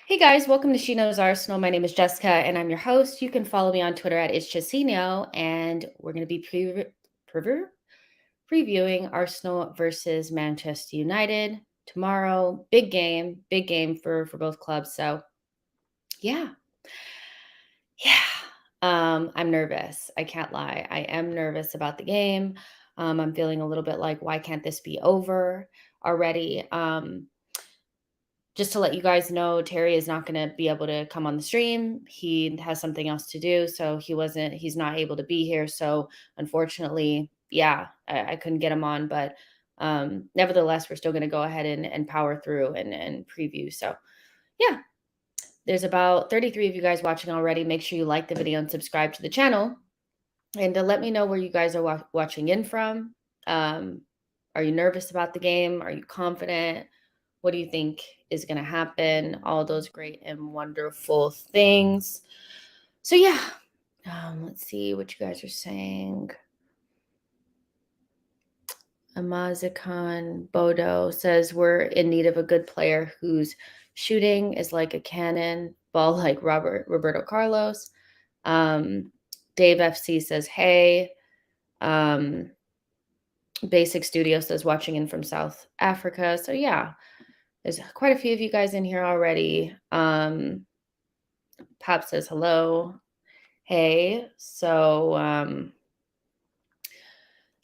Hey guys, welcome to She Knows Arsenal. My name is Jessica and I'm your host. You can follow me on Twitter at itchjessino, and we're going to be previewing Arsenal versus Manchester United tomorrow. Big game for both clubs. So yeah, yeah. I'm nervous. I can't lie. I am nervous about the game. I'm feeling a little bit like, why can't this be over already? Just to let you guys know, Terry is not going to be able to come on the stream. He has something else to do. So he's not able to be here. So unfortunately, yeah, I couldn't get him on, but nevertheless, we're still going to go ahead and power through and preview. So yeah, there's about 33 of you guys watching already. Make sure you like the video and subscribe to the channel, and to let me know where you guys are watching in from. Are you nervous about the game? Are you confident? What do you think is going to happen? All those great and wonderful things. So yeah, let's see what you guys are saying. Amazikan Bodo says we're in need of a good player whose shooting is like a cannon, ball like Roberto Carlos. Dave FC says, hey. Basic Studio says watching in from South Africa. So yeah, there's quite a few of you guys in here already. Pap says hello. Hey. So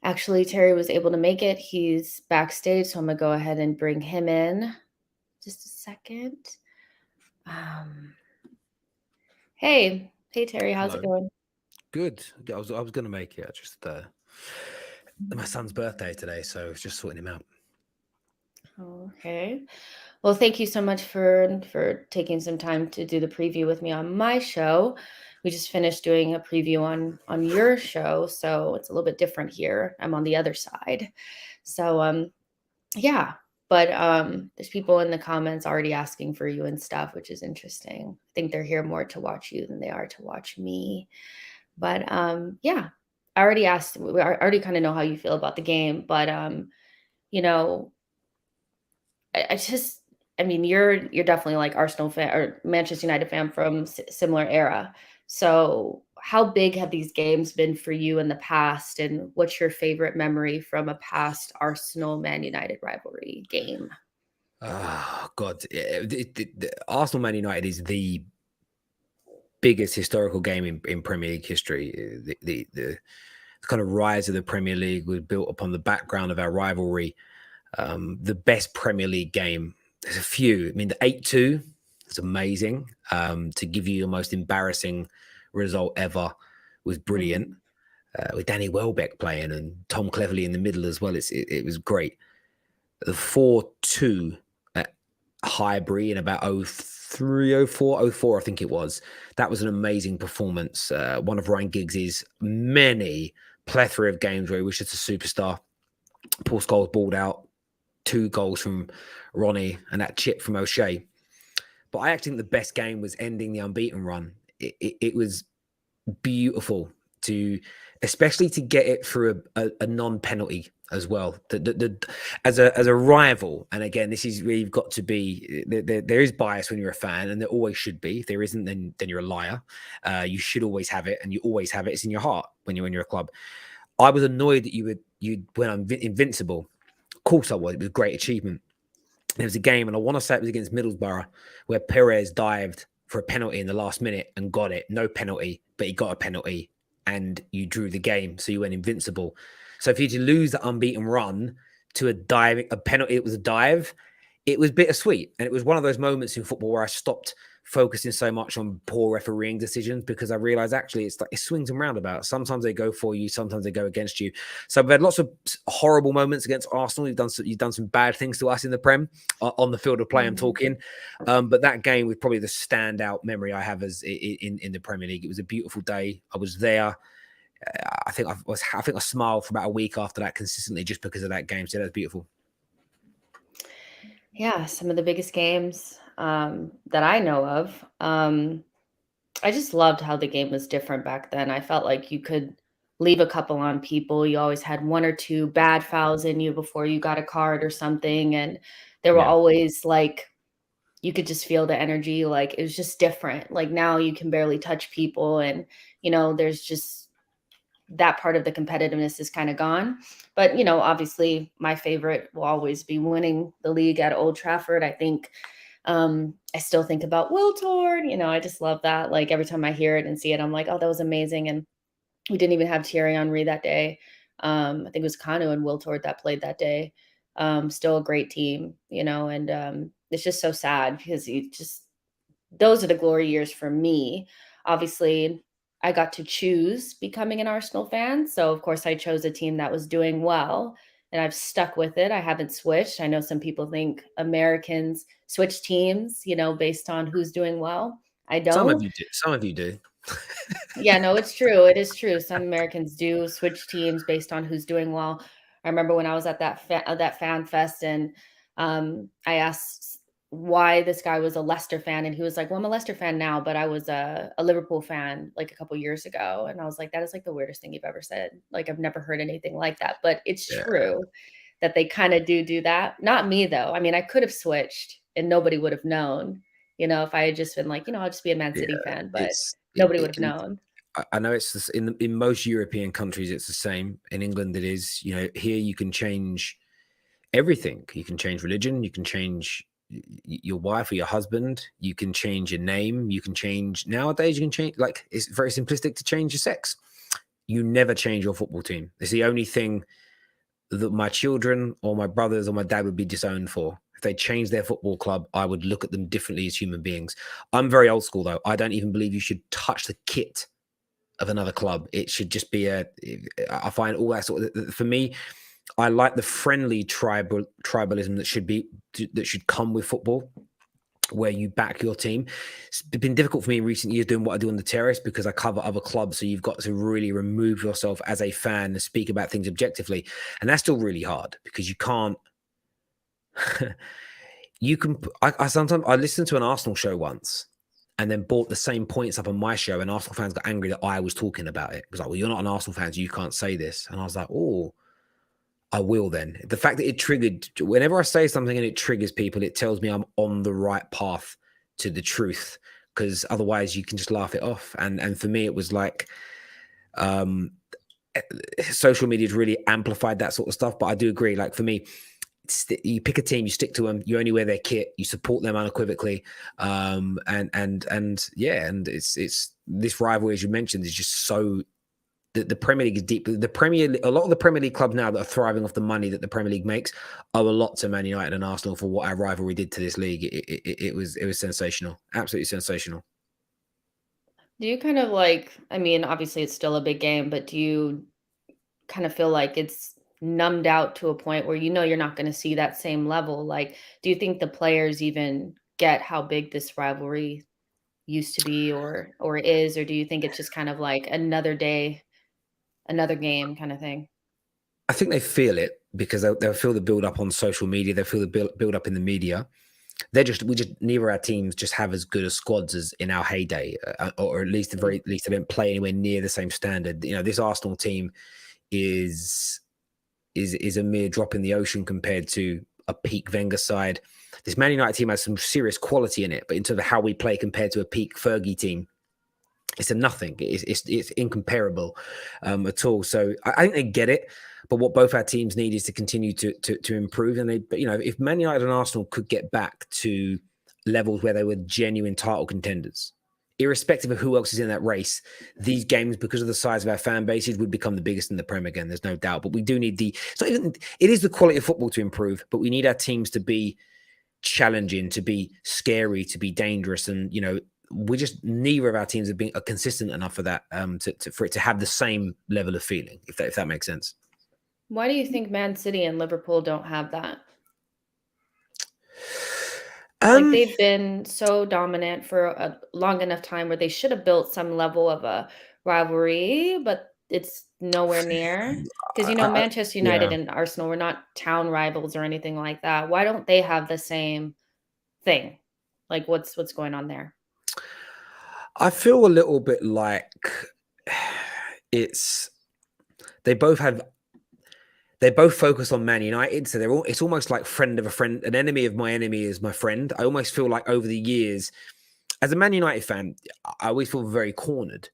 actually Terry was able to make it. He's backstage, so I'm gonna go ahead and bring him in. Just a second. Hey Terry, how's Hello. it going? Good. I was going to make it. Just my son's birthday today, so I was just sorting him out. Okay. Well, thank you so much for taking some time to do the preview with me on my show. We just finished doing a preview on your show, so it's a little bit different here. I'm on the other side. So yeah, but there's people in the comments already asking for you and stuff, which is interesting. I think they're here more to watch you than they are to watch me. But yeah, I already asked. I already kind of know how you feel about the game, but you know, I mean, you're definitely like Arsenal fan or Manchester United fan from similar era. So, how big have these games been for you in the past, and what's your favorite memory from a past Arsenal Man United rivalry game? Oh God, the Arsenal Man United is the biggest historical game in Premier League history. The kind of rise of the Premier League was built upon the background of our rivalry. The best Premier League game. There's a few. I mean, the 8-2 is amazing. To give you the most embarrassing result ever was brilliant. With Danny Welbeck playing and Tom Cleverley in the middle as well. It was great. The 4-2 at Highbury in about 03, 04, 04, I think it was. That was an amazing performance. One of Ryan Giggs's many plethora of games where he was just a superstar. Paul Scholes balled out, 2 goals from Ronnie and that chip from O'Shea. But I actually think the best game was ending the unbeaten run. It was beautiful especially to get it through a non-penalty as well. As a rival, and again, this is where you've got to be. There is bias when you're a fan, and there always should be. If there isn't, then you're a liar. You should always have it, and you always have it. It's in your heart when you're a club. I was annoyed that you went invincible. Of course, I was. It was a great achievement. There was a game, and I want to say it was against Middlesbrough, where Perez dived for a penalty in the last minute and got it. No penalty, but he got a penalty and you drew the game. So you went invincible. So if you to lose the unbeaten run to a penalty, it was a dive, it was bittersweet. And it was one of those moments in football where I stopped focusing so much on poor refereeing decisions because I realized actually it's like it swings and roundabouts. Sometimes they go for you, sometimes they go against you. So we've had lots of horrible moments against Arsenal. You've done some bad things to us in the Prem on the field of play. I'm talking, but that game was probably the standout memory I have as in the Premier League. It was a beautiful day. I was there. I think I smiled for about a week after that consistently just because of that game. So that was beautiful. Yeah, some of the biggest games that I know of. I just loved how the game was different back then. I felt like you could leave a couple on people. You always had 1 or 2 bad fouls in you before you got a card or something, and there were always like, you could just feel the energy. Like, it was just different. Like, now you can barely touch people, and there's just that part of the competitiveness is kind of gone. But obviously my favorite will always be winning the league at Old Trafford. I think I still think about Wiltord. I just love that. Like, every time I hear it and see it, I'm like, oh, that was amazing. And we didn't even have Thierry Henry that day. I think it was Kanu and Wiltord that played that day. Still a great team, and it's just so sad because you just those are the glory years for me. Obviously, I got to choose becoming an Arsenal fan. So, of course, I chose a team that was doing well, and I've stuck with it. I haven't switched. I know some people think Americans switch teams, based on who's doing well. I Some of don't. you do. Some of you do. Yeah, no, it's true. It is true. Some Americans do switch teams based on who's doing well. I remember when I was at that fan fest, and I asked why this guy was a Leicester fan, and he was like, "Well, I'm a Leicester fan now, but I was a Liverpool fan like a couple years ago." And I was like, "That is like the weirdest thing you've ever said. Like, I've never heard anything like that." But it's Yeah. true that they kind of do that. Not me though. I mean, I could have switched, and nobody would have known. If I had just been like, I'll just be a Man Yeah. City fan, but It's nobody would have known. I know it's in most European countries it's the same. In England, it is. Here you can change everything. You can change religion. You can change your wife or your husband. You can change your name. You can change nowadays. You can change, like, it's very simplistic to change your sex. You never change your football team. It's the only thing that my children or my brothers or my dad would be disowned for. If they changed their football club, I would look at them differently as human beings. I'm very old school though. I don't even believe you should touch the kit of another club. It should just be I find all that sort of, for me, I like the friendly tribalism that should come with football, where you back your team. It's been difficult for me in recent years doing what I do on the terrace because I cover other clubs. So you've got to really remove yourself as a fan and speak about things objectively. And that's still really hard because you can't, I sometimes, I listened to an Arsenal show once and then brought the same points up on my show, and Arsenal fans got angry that I was talking about it. It was like, well, you're not an Arsenal fan, so you can't say this. And I was like, oh, I will then. The fact that it triggered, whenever I say something and it triggers people, it tells me I'm on the right path to the truth, because otherwise you can just laugh it off. And for me, it was like, social media's really amplified that sort of stuff. But I do agree, like, for me, you pick a team, you stick to them, you only wear their kit, you support them unequivocally. And yeah, and it's this rivalry, as you mentioned, is just so, the Premier League is deep. A lot of the Premier League clubs now that are thriving off the money that the Premier League makes owe a lot to Man United and Arsenal for what our rivalry did to this league. It was sensational, absolutely sensational. Do you kind of like, I mean, obviously it's still a big game, but do you kind of feel like it's numbed out to a point where you're not going to see that same level? Like, do you think the players even get how big this rivalry used to be or is, or do you think it's just kind of like another day, another game kind of thing? I think they feel it because they'll feel the build up on social media. They'll feel the build up in the media. Neither of our teams just have as good a squads as in our heyday, or at least the Mm. very least they don't play anywhere near the same standard. This Arsenal team is a mere drop in the ocean compared to a peak Wenger side. This Man United team has some serious quality in it, but in terms of how we play compared to a peak Fergie team, it's a nothing. It's incomparable at all. So I think they get it. But what both our teams need is to continue to improve. And if Man United and Arsenal could get back to levels where they were genuine title contenders, irrespective of who else is in that race, these games, because of the size of our fan bases, would become the biggest in the Prem again. There's no doubt. But we do need it is the quality of football to improve, but we need our teams to be challenging, to be scary, to be dangerous. And, we just, neither of our teams have been consistent enough for that, for it to have the same level of feeling, if that makes sense. Why do you think Man City and Liverpool don't have that? Like, Um, they've been so dominant for a long enough time where they should have built some level of a rivalry, but it's nowhere near. Because, Manchester United yeah, and Arsenal were not town rivals or anything like that. Why don't they have the same thing? Like, what's going on there? I feel a little bit like it's they both they both focus on Man United, so it's almost like friend of a friend, an enemy of my enemy is my friend. I almost feel like over the years, as a Man United fan, I always feel very cornered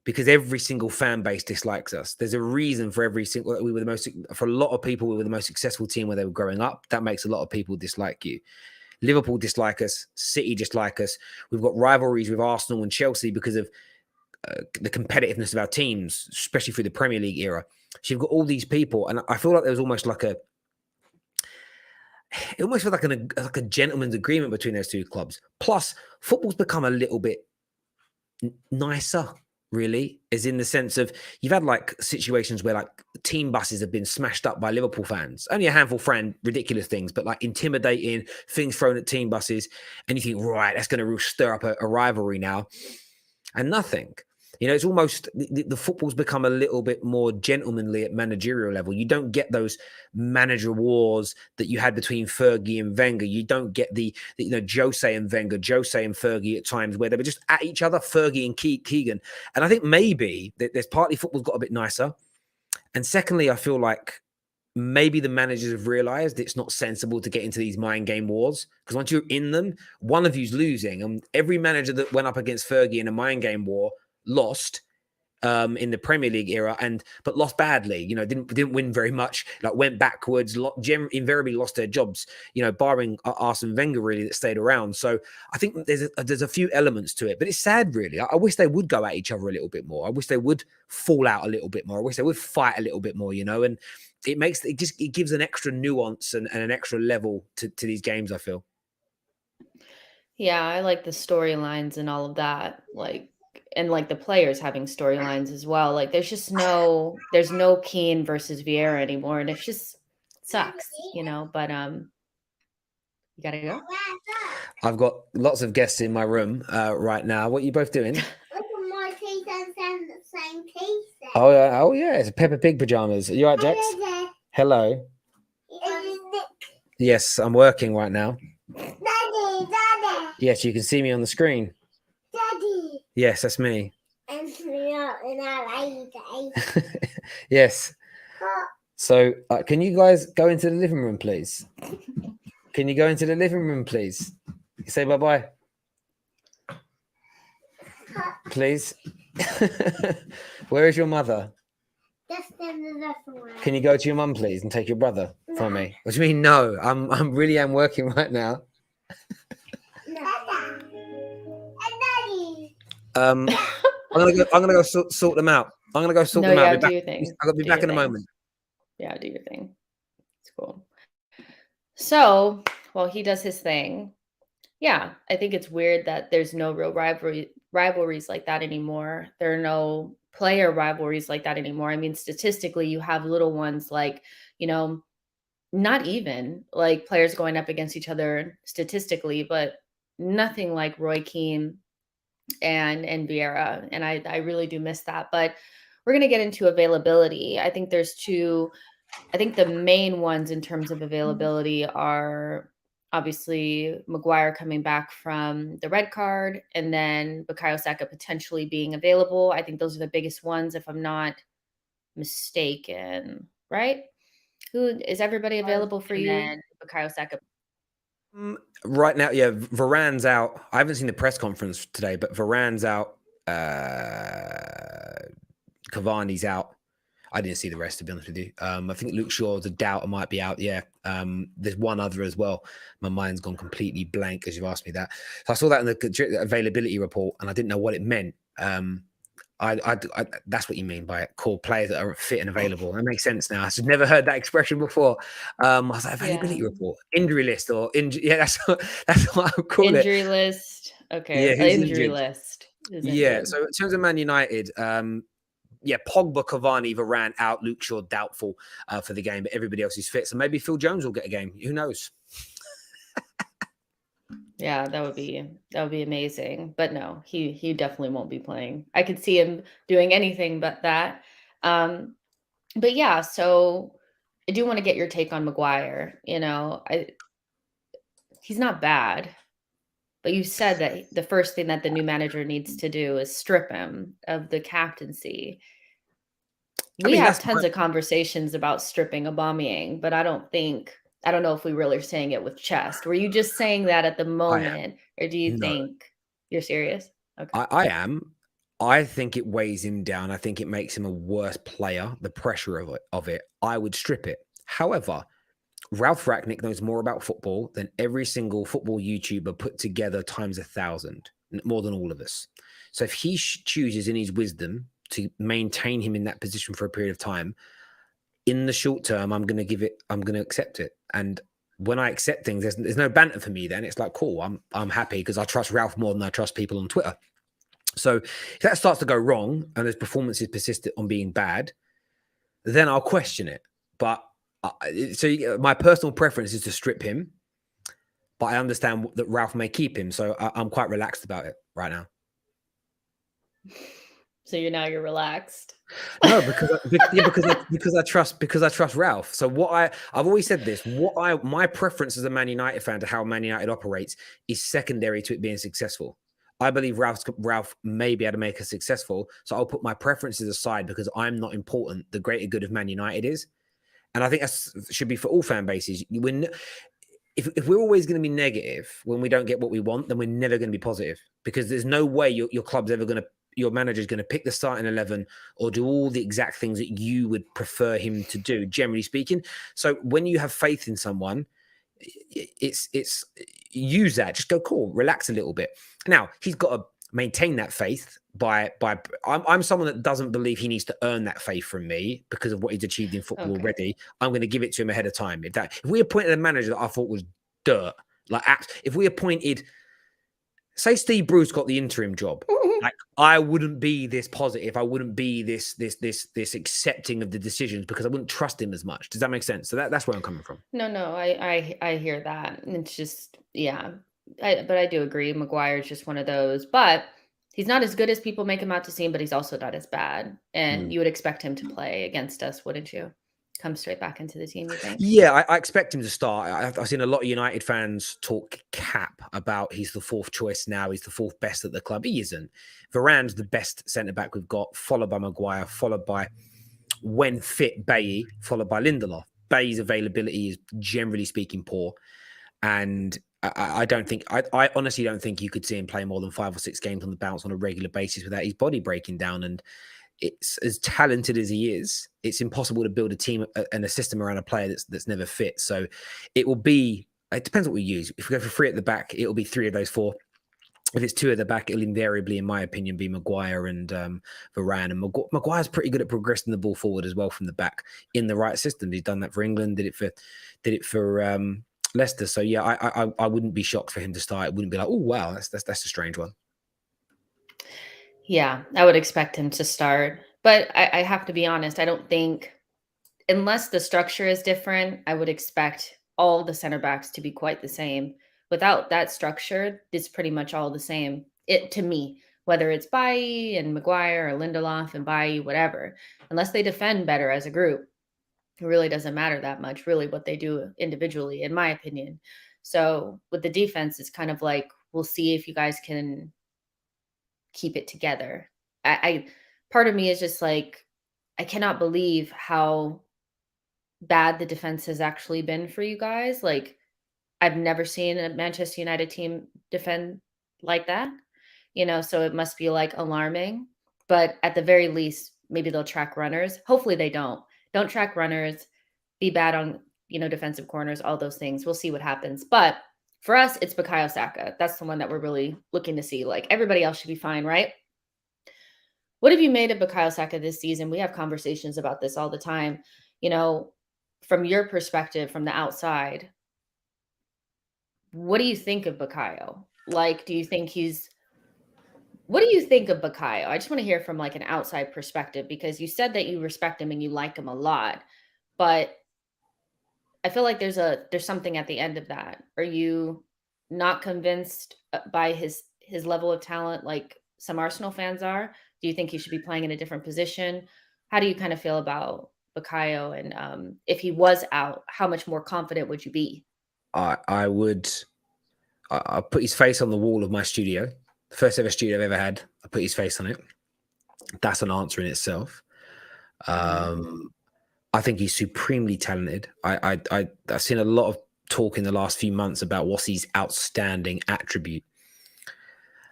because every single fan base dislikes us. There's a reason for every single. For a lot of people, we were the most successful team when they were growing up. That makes a lot of people dislike you. Liverpool dislike us. City dislike us. We've got rivalries with Arsenal and Chelsea because of the competitiveness of our teams, especially through the Premier League era. So you've got all these people, and I feel like there was almost like it almost felt like a gentleman's agreement between those two clubs. Plus, football's become a little bit nicer, really, as in the sense of you've had like situations where like team buses have been smashed up by Liverpool fans. Only a handful friend, ridiculous things, but like intimidating things thrown at team buses, and you think, right, that's going to stir up a rivalry now, and nothing. You know, it's almost the football's become a little bit more gentlemanly at managerial level. You don't get those manager wars that you had between Fergie and Wenger. You don't get the Jose and Wenger, Jose and Fergie at times where they were just at each other, Fergie and Keegan. And I think maybe there's partly football's got a bit nicer. And secondly, I feel like maybe the managers have realized it's not sensible to get into these mind game wars because once you're in them, one of you's losing. And every manager that went up against Fergie in a mind game war lost in the Premier League era, but lost badly. You know, didn't win very much. Like went backwards. Invariably lost their jobs. You know, barring Arsene Wenger really that stayed around. So I think there's a few elements to it, but it's sad really. I wish they would go at each other a little bit more. I wish they would fall out a little bit more. I wish they would fight a little bit more. You know, and it gives an extra nuance and an extra level to these games. I feel. Yeah, I like the storylines and all of that. And like the players having storylines as well. Like there's no Keane versus Vieira anymore. And it's just sucks, but you gotta go. I've got lots of guests in my room right now. What are you both doing? Oh yeah, it's Peppa Pig pajamas. Are you all right, Jax? Hello. Yes, I'm working right now. Daddy. Yes, you can see me on the screen. Daddy. Yes, that's me. Yes. So, can you guys go into the living room, please? Can you go into the living room, please? Say bye-bye. Please. Where is your mother? Just in the living room. Can you go to your mum, please, and take your brother from me? What do you mean, no? I'm really working right now. I'm gonna go sort them out. I'm gonna go sort them out. Do your thing. I'm gonna be back in a moment. Yeah, do your thing. It's cool. So while he does his thing, yeah, I think it's weird that there's no real rivalries like that anymore. There are no player rivalries like that anymore. I mean, statistically, you have little ones like, not even like players going up against each other statistically, but nothing like Roy Keane and Vieira. And I really do miss that. But we're going to get into availability. I think the main ones in terms of availability are obviously Maguire coming back from the red card and then Bukayo Saka potentially being available. I think those are the biggest ones, if I'm not mistaken, right? Who is everybody available for you? And Bukayo Saka. Right now, yeah, Varane's out. I haven't seen the press conference today, but Varane's out. Cavani's out. I didn't see the rest, to be honest with you. I think Luke Shaw's a doubt. I might be out. Yeah. There's one other as well. My mind's gone completely blank as you've asked me that. So I saw that in the availability report, and I didn't know what it meant. That's what you mean by it. Call players that are fit and available. That makes sense now. I've never heard that expression before. I was like, availability report, injury list, or injury. Yeah, that's what I would call injury list. Okay, yeah, injury list. Yeah. So in terms of Man United, yeah, Pogba, Cavani, Varane out, Luke Shaw doubtful for the game, but everybody else is fit. So maybe Phil Jones will get a game. Who knows? Yeah, that would be amazing. But no, he definitely won't be playing. I could see him doing anything but that. But yeah, so I do want to get your take on Maguire. He's not bad, but you said that the first thing that the new manager needs to do is strip him of the captaincy. I We mean, have that's tons of conversations about stripping Aubameyang, but I don't know if we really are saying it with chest. Were you just saying that at the I am. moment, or do you No, think you're serious? Okay. I am. I think it weighs him down. I think it makes him a worse player. The pressure of it. I would strip it. However, Ralph Rangnick knows more about football than every single football YouTuber put together times 1,000, more than all of us. So if he chooses in his wisdom to maintain him in that position for a period of time, in the short term, I'm going to accept it. And when I accept things, there's no banter for me then. It's like, cool, I'm happy because I trust Ralph more than I trust people on Twitter. So if that starts to go wrong and his performances persist on being bad, then I'll question it. But my personal preference is to strip him, but I understand that Ralph may keep him, so I'm quite relaxed about it right now. So you're relaxed. No, because I trust Ralph. So I've always said this. My preference as a Man United fan to how Man United operates is secondary to it being successful. I believe Ralph may be able to make us successful, so I'll put my preferences aside because I'm not important. The greater good of Man United is. And I think that should be for all fan bases. If we're always going to be negative when we don't get what we want, then we're never going to be positive because there's no way your club's ever going to, your manager's going to pick the starting 11 or do all the exact things that you would prefer him to do, generally speaking. So when you have faith in someone, it's use that. Just go, cool, relax a little bit. Now he's got to maintain that faith by I'm someone that doesn't believe he needs to earn that faith from me because of what he's achieved in football already. I'm going to give it to him ahead of time. If we appointed a manager that I thought was dirt, like if we appointed, say Steve Bruce got the interim job, like I wouldn't be this positive. I wouldn't be this accepting of the decisions because I wouldn't trust him as much. Does that make sense? So that's where I'm coming from. No, I hear that. And it's just, yeah. But I do agree. Maguire's just one of those. But he's not as good as people make him out to seem, but he's also not as bad. And you would expect him to play against us, wouldn't you? Come straight back into the team, you think? Yeah, I expect him to start. I've seen a lot of United fans talk cap about he's the fourth choice now. He's the fourth best at the club. He isn't. Varane's the best centre-back we've got, followed by Maguire, followed by, when fit, Bailly, followed by Lindelof. Bailly's availability is, generally speaking, poor. And I don't think, I honestly don't think you could see him play more than 5 or 6 games on the bounce on a regular basis without his body breaking down. And it's as talented as he is, it's impossible to build a team and a system around a player that's never fit. So it depends what we use. If we go for 3 at the back, it'll be 3 of those 4. If it's 2 at the back, it'll invariably, in my opinion, be Maguire and Varane. And Maguire's pretty good at progressing the ball forward as well from the back in the right system. He's done that for England, did it for Leicester. So yeah, I wouldn't be shocked for him to start. It wouldn't be like, oh wow, that's a strange one. Yeah, I would expect him to start. But I have to be honest, I don't think, unless the structure is different, I would expect all the center backs to be quite the same. Without that structure, it's pretty much all the same. It to me, whether it's Bailly and Maguire or Lindelof and Bailly, whatever, unless they defend better as a group, it really doesn't matter that much, really, what they do individually, in my opinion. So with the defense, it's kind of like, we'll see if you guys can keep it together. I part of me is just like, I cannot believe how bad the defense has actually been for you guys. Like, I've never seen a Manchester United team defend like that, so it must be like alarming. But at the very least, maybe they'll track runners. Hopefully they don't. Don't track runners, be bad on, defensive corners, all those things. We'll see what happens. But for us, it's Bukayo Saka. That's the one that we're really looking to see. Like, everybody else should be fine, right? What have you made of Bukayo Saka this season? We have conversations about this all the time. From your perspective, from the outside, what do you think of Bukayo? Like, what do you think of Bukayo? I just want to hear from like an outside perspective, because you said that you respect him and you like him a lot, but I feel like there's something at the end of that. Are you not convinced by his level of talent like some Arsenal fans are? Do you think he should be playing in a different position? How do you kind of feel about Bukayo? And if he was out, how much more confident would you be? I would. I put his face on the wall of my studio, the first ever studio I've ever had. I put his face on it. That's an answer in itself. I think he's supremely talented. I've seen a lot of talk in the last few months about what's his outstanding attribute.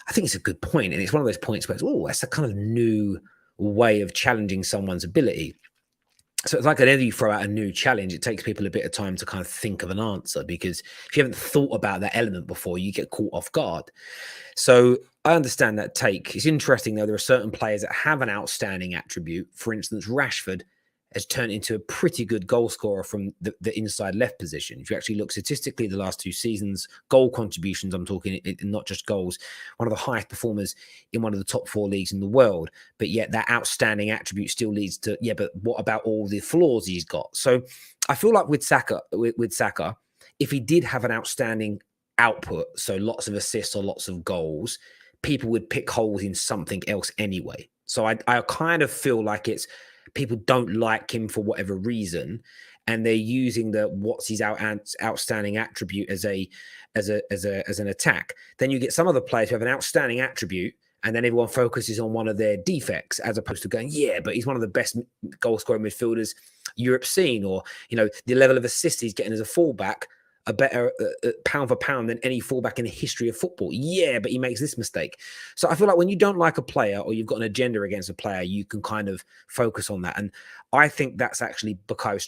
I think it's a good point, and it's one of those points where it's, oh, that's a kind of new way of challenging someone's ability. So it's like whenever you throw out a new challenge, it takes people a bit of time to kind of think of an answer, because if you haven't thought about that element before, you get caught off guard. So I understand that take. It's interesting, though, there are certain players that have an outstanding attribute. For instance, Rashford has turned into a pretty good goal scorer from the inside left position. If you actually look statistically, the last 2 seasons, goal contributions, I'm talking not just goals, one of the highest performers in one of the top 4 leagues in the world. But yet that outstanding attribute still leads to, yeah, but what about all the flaws he's got? So I feel like with Saka, if he did have an outstanding output, so lots of assists or lots of goals, people would pick holes in something else anyway. So I kind of feel like it's, people don't like him for whatever reason, and they're using the what's his outstanding attribute as an attack. Then you get some other players who have an outstanding attribute, and then everyone focuses on one of their defects, as opposed to going, yeah, but he's one of the best goal scoring midfielders Europe's seen, or the level of assists he's getting as a fullback, a better pound for pound than any fullback in the history of football. Yeah, but he makes this mistake. So I feel like when you don't like a player, or you've got an agenda against a player, you can kind of focus on that. And I think that's actually Bukayo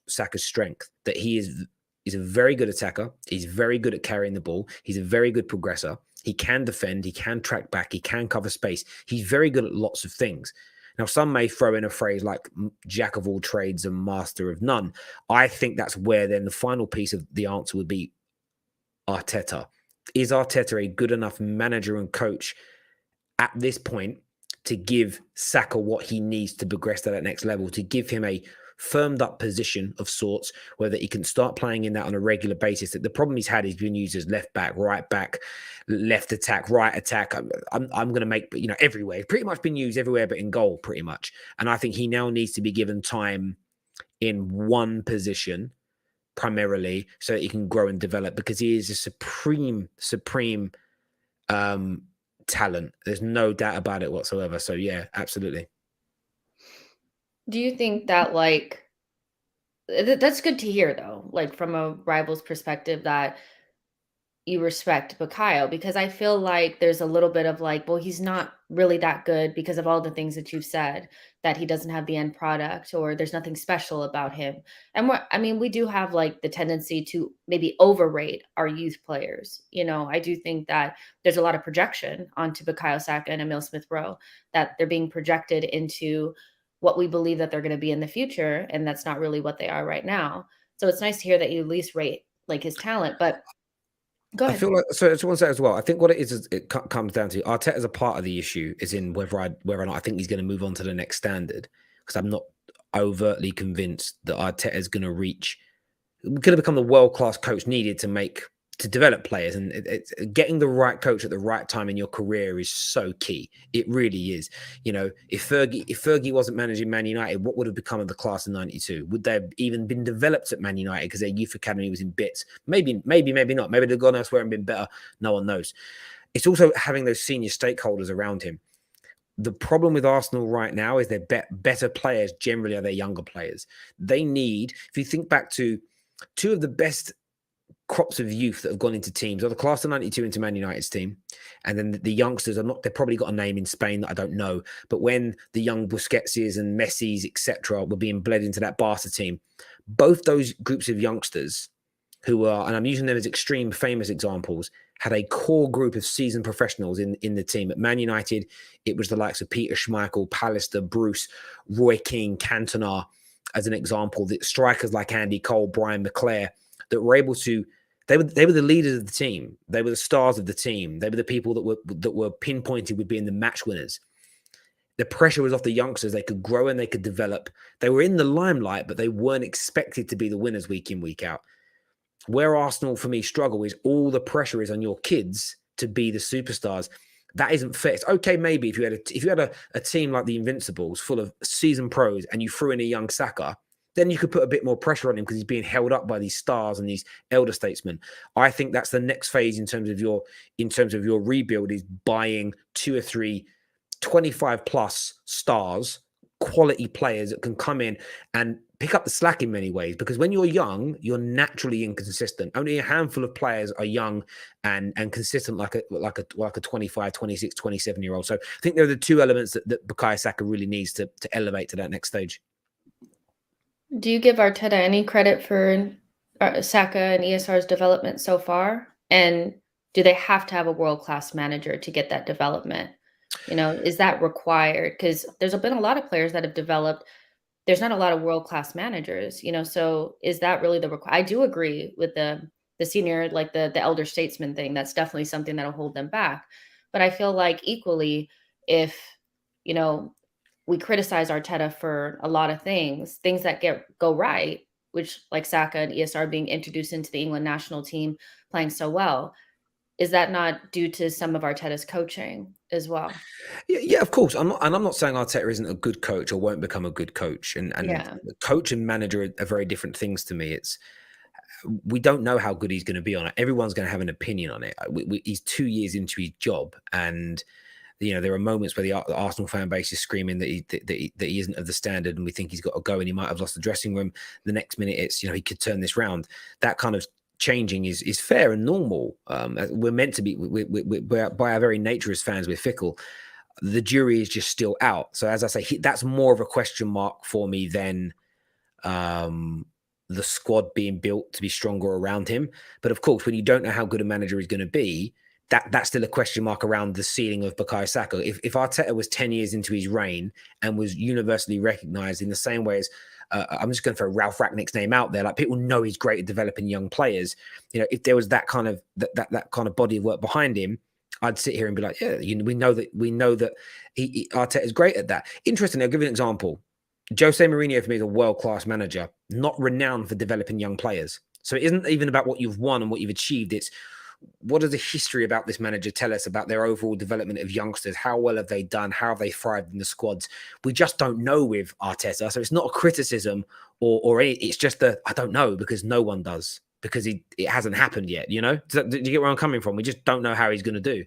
Saka's strength, that he's a very good attacker. He's very good at carrying the ball. He's a very good progressor. He can defend. He can track back. He can cover space. He's very good at lots of things. Now, some may throw in a phrase like jack of all trades and master of none. I think that's where then the final piece of the answer would be Arteta. Is Arteta a good enough manager and coach at this point to give Saka what he needs to progress to that next level, to give him a firmed up position of sorts, whether he can start playing in that on a regular basis? That the problem he's had, he's been used as left back, right back, left attack, right attack. I'm going to make, everywhere. Pretty much been used everywhere but in goal, pretty much. And I think he now needs to be given time in one position primarily, so that he can grow and develop, because he is a supreme talent. There's no doubt about it whatsoever. So yeah, absolutely. Do you think that, that's good to hear, though, from a rival's perspective, that you respect Bukayo, because I feel like there's a little bit of well, he's not really that good because of all the things that you've said, that he doesn't have the end product, or there's nothing special about him. And we do have the tendency to maybe overrate our youth players. I do think that there's a lot of projection onto Bukayo Saka and Emil Smith Rowe, that they're being projected into what we believe that they're going to be in the future, and that's not really what they are right now. So it's nice to hear that you at least rate his talent. But go I ahead. feel like, so I just want to say as well, I think what it is it comes down to Arteta as a part of the issue is in whether or not I think he's going to move on to the next standard, because I'm not overtly convinced that Arteta is going to become the world-class coach needed to develop players. And it's getting the right coach at the right time in your career is so key. It really is. If Fergie wasn't managing Man United, what would have become of the class of '92? Would they have even been developed at Man United because their youth academy was in bits? Maybe not. Maybe they've gone elsewhere and been better. No one knows. It's also having those senior stakeholders around him. The problem with Arsenal right now is they're better players generally are their younger players. They need, if you think back to two of the best crops of youth that have gone into teams, or the class of '92 into Man United's team, and then the youngsters they've probably got a name in Spain that I don't know, but when the young Busquetses and Messis, etc., were being bled into that Barca team, both those groups of youngsters, who are, and I'm using them as extreme famous examples, had a core group of seasoned professionals in the team. At Man United, it was the likes of Peter Schmeichel, Pallister, Bruce, Roy Keane, Cantona, as an example. The strikers like Andy Cole, Brian McClare, that were able to, they were the leaders of the team. They were the stars of the team. They were the people that were pinpointed with being the match winners. The pressure was off the youngsters. They could grow and they could develop. They were in the limelight, but they weren't expected to be the winners week in, week out. Where Arsenal, for me, struggle is all the pressure is on your kids to be the superstars. That isn't fair. It's okay, maybe if you had a team like the Invincibles full of seasoned pros and you threw in a young Saka, then you could put a bit more pressure on him because he's being held up by these stars and these elder statesmen. I think that's the next phase in terms of your rebuild, is buying 2 or 3 25 plus stars, quality players that can come in and pick up the slack in many ways, because when you're young, you're naturally inconsistent. Only a handful of players are young and consistent like a 25, 26, 27-year-old. So I think they're the two elements that Bukayo Saka really needs to elevate to that next stage. Do you give Arteta any credit for Saka and ESR's development so far? And do they have to have a world-class manager to get that development? Is that required? Because there's been a lot of players that have developed. There's not a lot of world-class managers, so is that really I do agree with the senior, like the elder statesman thing. That's definitely something that'll hold them back. But I feel like equally, if, you know, we criticize Arteta for a lot of things that go right, which like Saka and ESR being introduced into the England national team, playing so well. Is that not due to some of Arteta's coaching as well? Yeah, of course. I'm not saying Arteta isn't a good coach or won't become a good coach. And Yeah. coach and manager are very different things to me. We don't know how good he's going to be on it. Everyone's going to have an opinion on it. He's 2 years into his job, and there are moments where the Arsenal fan base is screaming that he isn't of the standard, and we think he's got to go, and he might have lost the dressing room. The next minute, it's he could turn this round. That kind of changing is fair and normal. We're meant to be. We're by our very nature as fans, we're fickle. The jury is just still out. So as I say, that's more of a question mark for me than the squad being built to be stronger around him. But of course, when you don't know how good a manager is going to be, that's still a question mark around the ceiling of Bukayo Saka. If Arteta was 10 years into his reign and was universally recognized in the same way as I'm just going to throw Ralph Rangnick's name out there, like people know he's great at developing young players. If there was that kind of that kind of body of work behind him, I'd sit here and be like, yeah, we know that Arteta is great at that. Interestingly, I'll give you an example. Jose Mourinho for me is a world-class manager, not renowned for developing young players. So it isn't even about what you've won and what you've achieved. It's what does the history about this manager tell us about their overall development of youngsters? How well have they done? How have they thrived in the squads? We just don't know with Arteta. So it's not a criticism or it's just I don't know, because no one does, because it hasn't happened yet. Do you get where I'm coming from? We just don't know how he's going to do.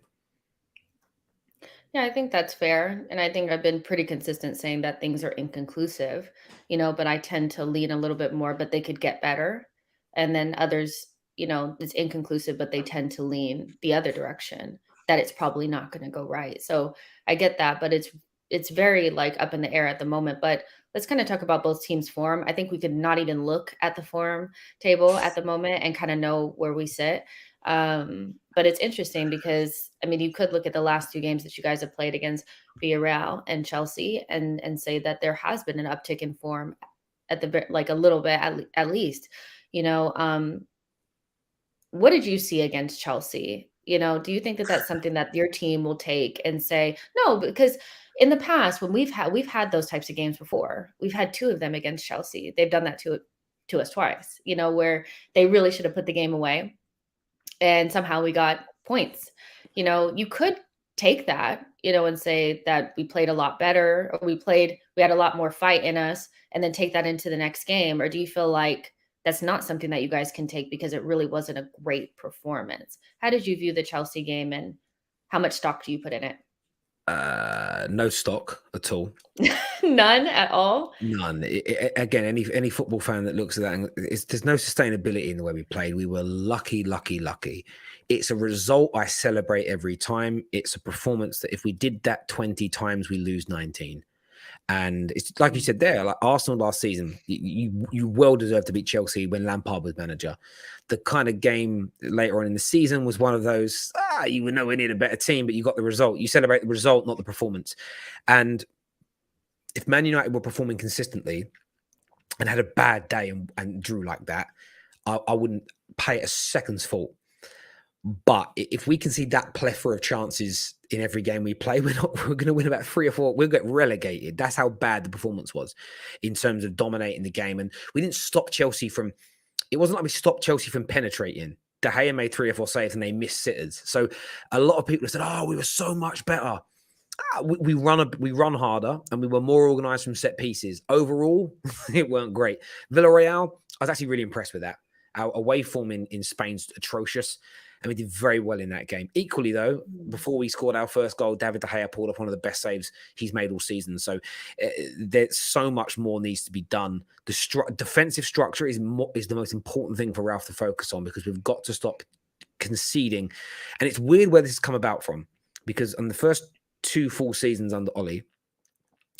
Yeah, I think that's fair. And I think I've been pretty consistent saying that things are inconclusive, but I tend to lean a little bit more, but they could get better. And then others, it's inconclusive, but they tend to lean the other direction, that it's probably not going to go right. So I get that, but it's very like up in the air at the moment. But let's kind of talk about both teams' form. I think we could not even look at the form table at the moment and kind of know where we sit. But it's interesting because, I mean, you could look at the last two games that you guys have played against Villarreal and Chelsea and say that there has been an uptick in form at like a little bit at least. What did you see against Chelsea? Do you think that that's something that your team will take and say, no, because in the past, when we've had those types of games before, we've had two of them against Chelsea. They've done that to us twice, where they really should have put the game away. And somehow we got points. You could take that, and say that we played a lot better, or we had a lot more fight in us, and then take that into the next game. Or do you feel like that's not something that you guys can take because it really wasn't a great performance? How did you view the Chelsea game, and how much stock do you put in it? No stock at all. None at all? None. Again, any football fan that looks at that, and there's no sustainability in the way we played. We were lucky. It's a result I celebrate every time. It's a performance that if we did that 20 times, we lose 19. And it's like you said there, like Arsenal last season, you well deserve to beat Chelsea when Lampard was manager. The kind of game later on in the season was one of those, you were nowhere near a better team, but you got the result. You celebrate the result, not the performance. And if Man United were performing consistently and had a bad day and drew like that, I wouldn't pay it a second's thought. But if we can see that plethora of chances in every game we play, we're going to win about 3 or 4. We'll get relegated. That's how bad the performance was in terms of dominating the game. And we didn't stop Chelsea from, it wasn't like we stopped Chelsea from penetrating. De Gea made 3 or 4 saves and they missed sitters. So a lot of people said, we were so much better. We run harder and we were more organised from set pieces. Overall, it weren't great. Villarreal, I was actually really impressed with that. Our away form in Spain's atrocious. and we did very well in that game. Equally, though, before we scored our first goal, David De Gea pulled up one of the best saves he's made all season. So there's so much more needs to be done. The defensive structure is the most important thing for Ralph to focus on, because we've got to stop conceding. And it's weird where this has come about from, because on the first 2 full seasons under Ollie,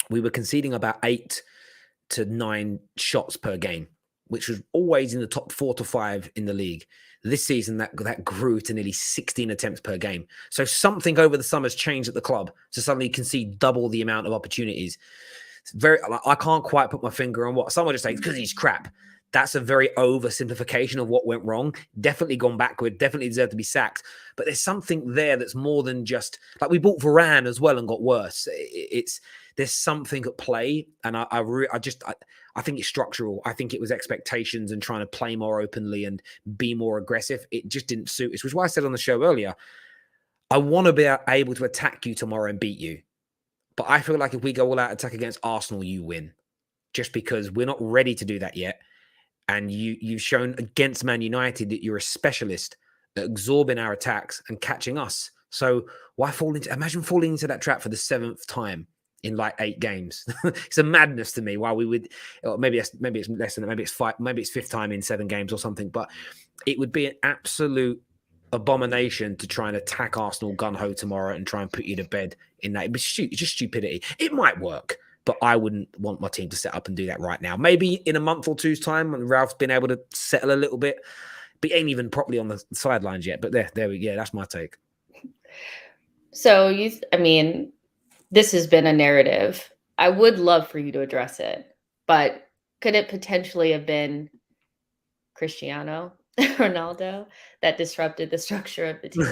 we were conceding about 8 to 9 shots per game, which was always in the top 4 to 5 in the league. This season, that grew to nearly 16 attempts per game. So something over the summer's changed at the club to suddenly concede double the amount of opportunities. It's I can't quite put my finger on what. Someone just say, because he's crap. That's a very oversimplification of what went wrong. Definitely gone backward. Definitely deserved to be sacked. But there's something there that's more than just, like, we bought Varane as well and got worse. There's something at play, and I think it's structural. I think it was expectations and trying to play more openly and be more aggressive. It just didn't suit us, which is why I said on the show earlier, I want to be able to attack you tomorrow and beat you. But I feel like if we go all out attack against Arsenal, you win, just because we're not ready to do that yet. And you've shown against Man United that you're a specialist at absorbing our attacks and catching us. So why imagine falling into that trap for the 7th time in like 8 games? It's a madness to me why we would, maybe it's less than that, maybe it's 5, maybe it's 5th time in 7 games or something, but it would be an absolute abomination to try and attack Arsenal gun-ho tomorrow and try and put you to bed in that. It's just stupidity. It might work, but I wouldn't want my team to set up and do that right now. Maybe in a month or 2's time when Ralph's been able to settle a little bit, but he ain't even properly on the sidelines yet. But there we go. That's my take. So this has been a narrative. I would love for you to address it, but could it potentially have been Cristiano Ronaldo that disrupted the structure of the team?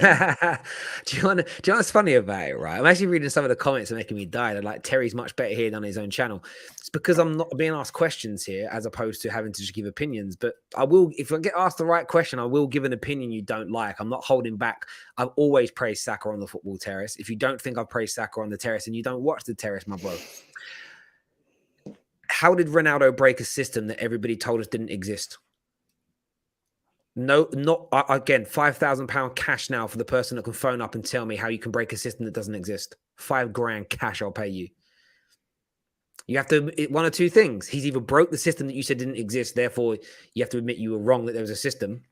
Do you know what's funny about it, right? I'm actually reading some of the comments and making me die. They're like, Terry's much better here than on his own channel. It's because I'm not being asked questions here as opposed to having to just give opinions. But I will, if I get asked the right question, I will give an opinion you don't like. I'm not holding back. I've always praised Saka on the football terrace. If you don't think I've praised Saka on the terrace, and you don't watch the terrace, my bro. How did Ronaldo break a system that everybody told us didn't exist? No, not again. £5,000 cash now for the person that can phone up and tell me how you can break a system that doesn't exist. £5,000 cash, I'll pay you. You have to, one or two things. He's either broke the system that you said didn't exist, therefore you have to admit you were wrong that there was a system,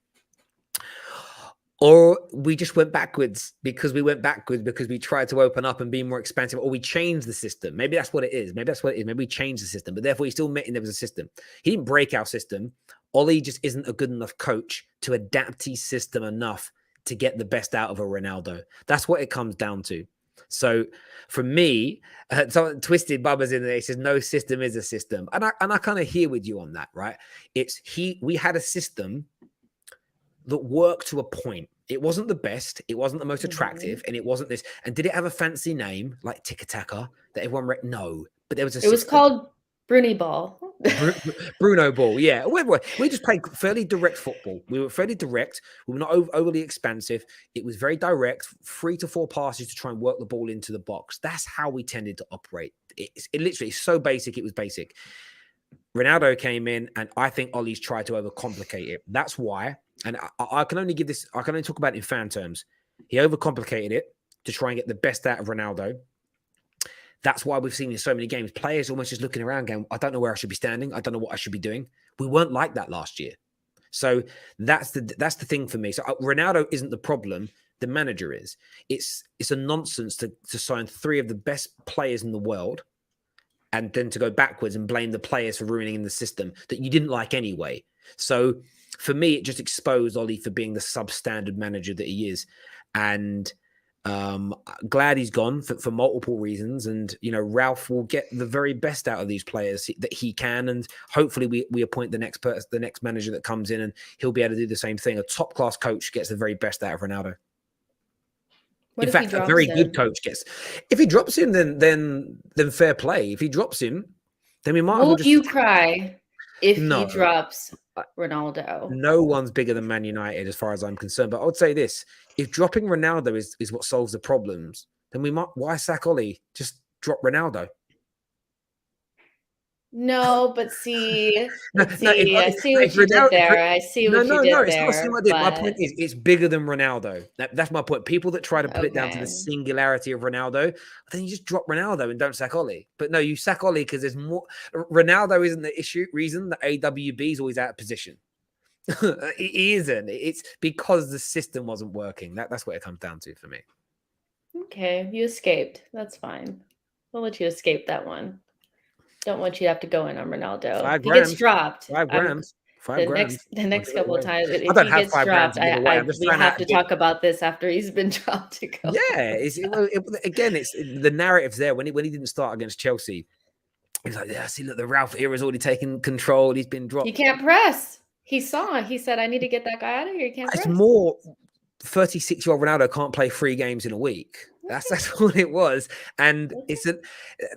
or we just went backwards because we tried to open up and be more expansive, or we changed the system. Maybe that's what it is. Maybe we changed the system, but therefore he's still admitting there was a system. He didn't break our system. Ollie just isn't a good enough coach to adapt his system enough to get the best out of a Ronaldo. That's what it comes down to. So for me, so Twisted Bubba's in there. He says no system is a system, and I kind of hear with you on that, right? We had a system that worked to a point. It wasn't the best, it wasn't the most attractive, and it wasn't this. And did it have a fancy name like Tic Taka that everyone read? No, but there was a system. It was called Bruni Ball. Bruno Ball, yeah. We just played fairly direct football. We were fairly direct. We were not overly expansive. It was very direct, 3 to 4 passes to try and work the ball into the box. That's how we tended to operate. It literally is so basic. It was basic. Ronaldo came in, and I think Ollie's tried to overcomplicate it. That's why. And I can only talk about it in fan terms. He overcomplicated it to try and get the best out of Ronaldo. That's why we've seen in so many games, players almost just looking around going, I don't know where I should be standing. I don't know what I should be doing. We weren't like that last year. So that's the thing for me. So Ronaldo isn't the problem. The manager is. It's a nonsense to sign 3 of the best players in the world and then to go backwards and blame the players for ruining the system that you didn't like anyway. So for me, it just exposed Ollie for being the substandard manager that he is. And glad he's gone for multiple reasons. And, Ralph will get the very best out of these players that he can. And hopefully we appoint the next manager that comes in, and he'll be able to do the same thing. A top-class coach gets the very best out of Ronaldo. In fact, a very good coach gets. If he drops him, then fair play. If he drops him, then we might. Will you cry if he drops Ronaldo? No one's bigger than Man United, as far as I'm concerned. But I would say this: if dropping Ronaldo is what solves the problems, then we might. Why sack Ollie? Just drop Ronaldo. No, but see, No, let's no, see. I see if what you did Ronaldo, there. I see no, what you no, no, did it's not a there, cinema did. My point but is, it's bigger than Ronaldo. That's my point. People that try to put it down to the okay. singularity of Ronaldo, then you just drop Ronaldo and don't sack Oli. But no, you sack Oli because there's more. Ronaldo isn't the reason that AWB is always out of position. It isn't. It's because the system wasn't working. That's what it comes down to for me. Okay, you escaped. That's fine. I'll let you escape that one. Don't want you to have to go in on Ronaldo. Five If he gets grams, dropped, five I'm grams, five the grams. I'll next give it couple of away. times. I If don't he have gets 5 grams dropped, to give away. I'm I just we throwing out have a to bit. talk about this after he's been dropped to go. Yeah, again, it's the narrative's there. When he didn't start against Chelsea, he was like, "Yeah, see, look, the Ralph era's already taken control. He's been He dropped." can't press. He saw. He said, "I need to get that guy out of here. He can't It's press." more 36-year-old Ronaldo can't play 3 games in a week. That's all it was. And Okay. it's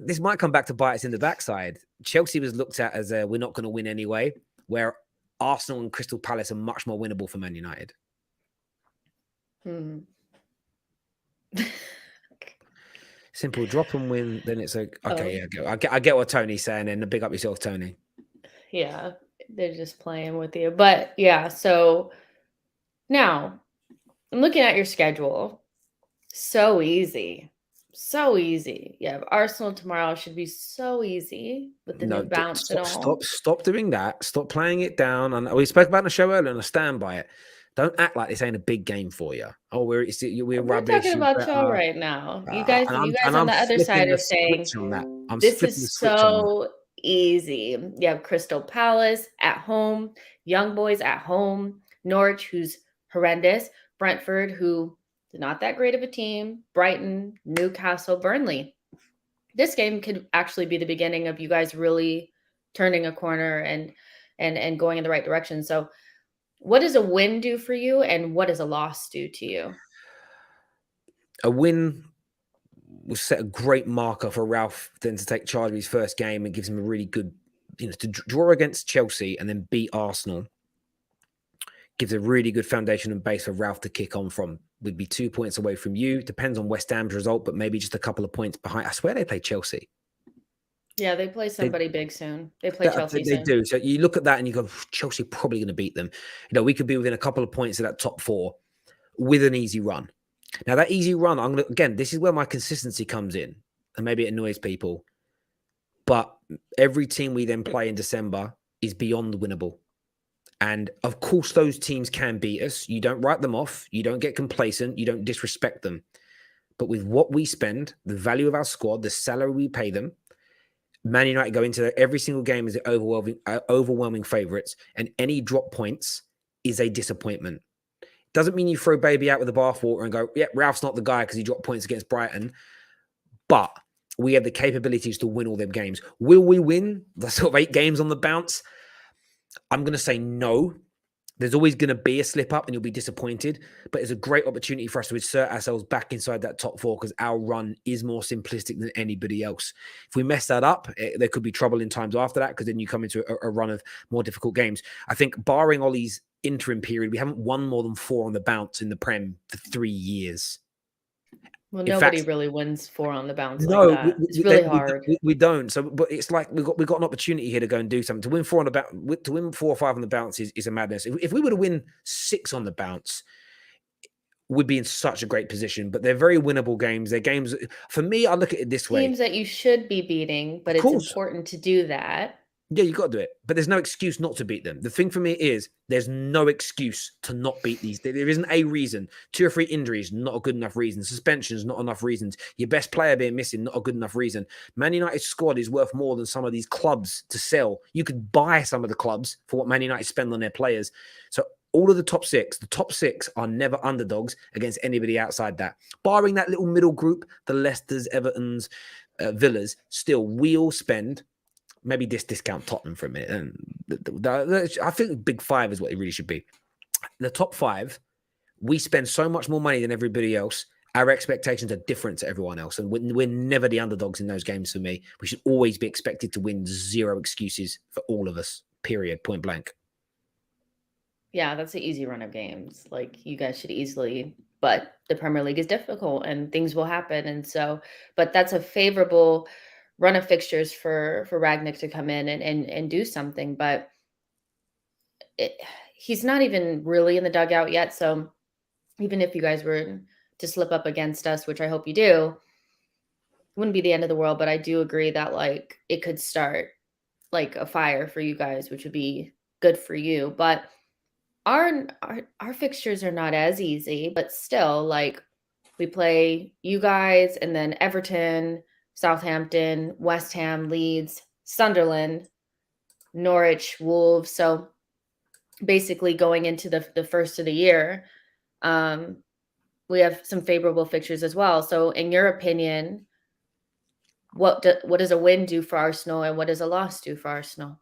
this might come back to bite us in the backside. Chelsea was looked at as we're not going to win anyway, where Arsenal and Crystal Palace are much more winnable for Man United. Hmm. Simple drop and win. Then it's like, okay, Oh, yeah, I get what Tony's saying. And big up yourself, Tony. yeah. They're just playing with you. But yeah, so now I'm looking at your schedule. So easy. So easy. Yeah, Arsenal tomorrow should be so easy with the new No, bounce and all. stop doing that. Stop playing it down. And we spoke about in the show earlier, and I stand by it. Don't act like this ain't a big game for you. Oh, we're We're rubbish. talking You're about y'all better. right now. You guys And on I'm the other flipping side the are saying switch on that. I'm this flipping the is switch on that. so easy. You have Crystal Palace at home, Young Boys at home, Norwich, who's horrendous, Brentford, who is not that great of a team, Brighton, Newcastle, Burnley. This game could actually be the beginning of you guys really turning a corner and going in the right direction. So, what does a win do for you, and what does a loss do to you? A win will set a great marker for Ralph then to take charge of his first game and gives him a really good, to draw against Chelsea and then beat Arsenal gives a really good foundation and base for Ralph to kick on from. Would be 2 points away from you. Depends on West Ham's result, but maybe just a couple of points behind. I swear they play Chelsea. Yeah, they play They, somebody big soon. They play Chelsea they soon. do. So you look at that and you go, Chelsea probably going to beat them. We could be within a couple of points of that top four with an easy run. Now that easy run, again, this is where my consistency comes in, and maybe it annoys people. But every team we then play in December is beyond winnable. And of course, those teams can beat us. You don't write them off. You don't get complacent. You don't disrespect them. But with what we spend, the value of our squad, the salary we pay them, Man United go into every single game as the overwhelming favourites, and any drop points is a disappointment. Doesn't mean you throw baby out with the bathwater and go, yeah, Ralph's not the guy because he dropped points against Brighton. But we have the capabilities to win all them games. Will we win the sort of 8 games on the bounce? I'm going to say no. There's always going to be a slip up and you'll be disappointed, but it's a great opportunity for us to insert ourselves back inside that top 4 because our run is more simplistic than anybody else. If we mess that up, there could be trouble in times after that because then you come into a run of more difficult games. I think barring Ollie's interim period, we haven't won more than 4 on the bounce in the Prem for 3 years. Well, In nobody fact, really wins 4 on the bounce like no, that. It's really hard. we don't. So, but it's like we've got an opportunity here to go and do something. To win 4 on the bounce, to win 4 or 5 on the bounce is a madness. If we were to win 6 on the bounce, we'd be in such a great position. But they're very winnable games. They're games. For me, I look at it this way. Teams that you should be beating, but Of it's course, important to do that. yeah, you got to do it. But there's no excuse not to beat them. The thing for me is there's no excuse to not beat these. There isn't a reason. 2 or 3 injuries, not a good enough reason. Suspensions, not enough reasons. Your best player being missing, not a good enough reason. Man United's squad is worth more than some of these clubs to sell. You could buy some of the clubs for what Man United spend on their players. So all of the top 6 are never underdogs against anybody outside that. Barring that little middle group, the Leicesters, Evertons, Villas, still we all spend maybe discount Tottenham for a minute. And I think Big 5 is what it really should be. The top 5, we spend so much more money than everybody else. Our expectations are different to everyone else. And we're never the underdogs in those games for me. We should always be expected to win. 0 excuses for all of us, period, point blank. Yeah, that's an easy run of games. Like you guys should easily, but the Premier League is difficult and things will happen. And so, but that's a favorable run of fixtures for Rangnick to come in and do something, but it, he's not even really in the dugout yet. So even if you guys were to slip up against us, which I hope you do, it wouldn't be the end of the world. But I do agree that like it could start like a fire for you guys, which would be good for you. But our fixtures are not as easy, but still, like we play you guys and then Everton, Southampton, West Ham, Leeds, Sunderland, Norwich, Wolves. So basically going into the first of the year, um, we have some favorable fixtures as well. So in your opinion, what does a win do for Arsenal and what does a loss do for Arsenal?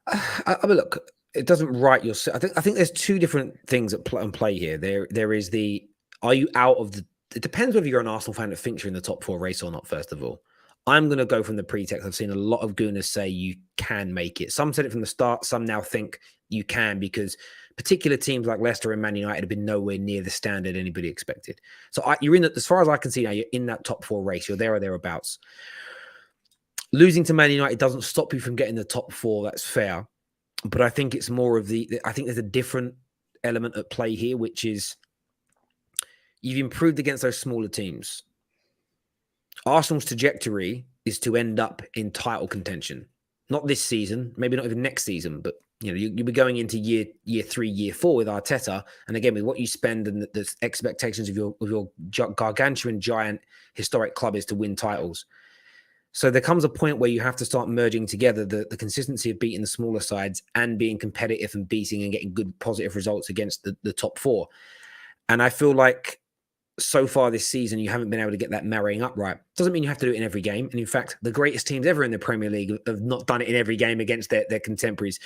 I mean, look, it doesn't write your. I think there's two different things at play here. There is the, are you out of the? It depends whether you're an Arsenal fan that thinks you're in the top four race or not. First of all, I'm going to go from the pretext. I've seen a lot of gooners say you can make it. Some said it from the start. Some now think you can because particular teams like Leicester and Man United have been nowhere near the standard anybody expected. So you're in, as far as I can see now, you're in that top four race. You're there or thereabouts. Losing to Man United doesn't stop you from getting the top four. That's fair. But I think it's more of I think there's a different element at play here, which is you've improved against those smaller teams. Arsenal's trajectory is to end up in title contention. Not this season, maybe not even next season, but you'll be going into year 3, year 4 with Arteta. And again, with what you spend and the expectations of your gargantuan, giant, historic club is to win titles. So there comes a point where you have to start merging together the consistency of beating the smaller sides and being competitive and beating and getting good positive results against the top four. And I feel like so far this season, you haven't been able to get that marrying up right. Doesn't mean you have to do it in every game. And in fact, the greatest teams ever in the Premier League have not done it in every game against their contemporaries.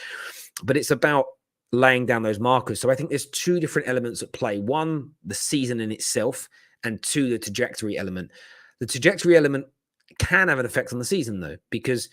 But it's about laying down those markers. So I think there's two different elements at play. One, the season in itself, and two, the trajectory element. The trajectory element can have an effect on the season, though, because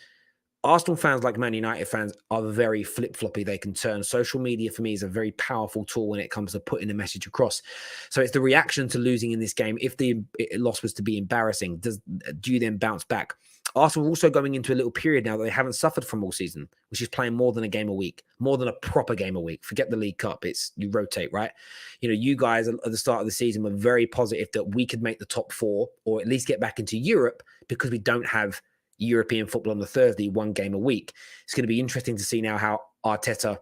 Arsenal fans, like Man United fans, are very flip-floppy. They can turn. Social media, for me, is a very powerful tool when it comes to putting a message across. So it's the reaction to losing in this game. If the loss was to be embarrassing, do you then bounce back? Arsenal are also going into a little period now that they haven't suffered from all season, which is playing more than a game a week, more than a proper game a week. Forget the League Cup. You rotate, right? You guys at the start of the season were very positive that we could make the top four or at least get back into Europe because we don't have European football on the Thursday, one game a week. It's going to be interesting to see now how Arteta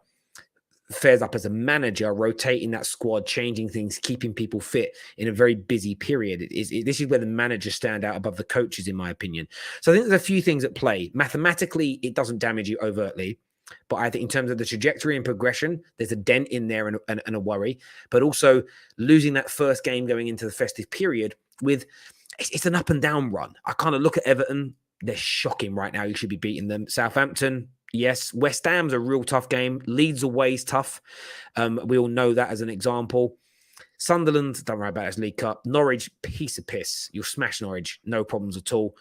fares up as a manager, rotating that squad, changing things, keeping people fit in a very busy period. This is where the managers stand out above the coaches, in my opinion. So I think there's a few things at play. Mathematically, it doesn't damage you overtly. But I think in terms of the trajectory and progression, there's a dent in there and a worry. But also losing that first game going into the festive period it's an up and down run. I kind of look at Everton. They're shocking right now. You should be beating them. Southampton, yes. West Ham's a real tough game. Leeds away is tough. We all know that as an example. Sunderland, don't worry about it, it's League Cup. Norwich, piece of piss. You'll smash Norwich. No problems at all.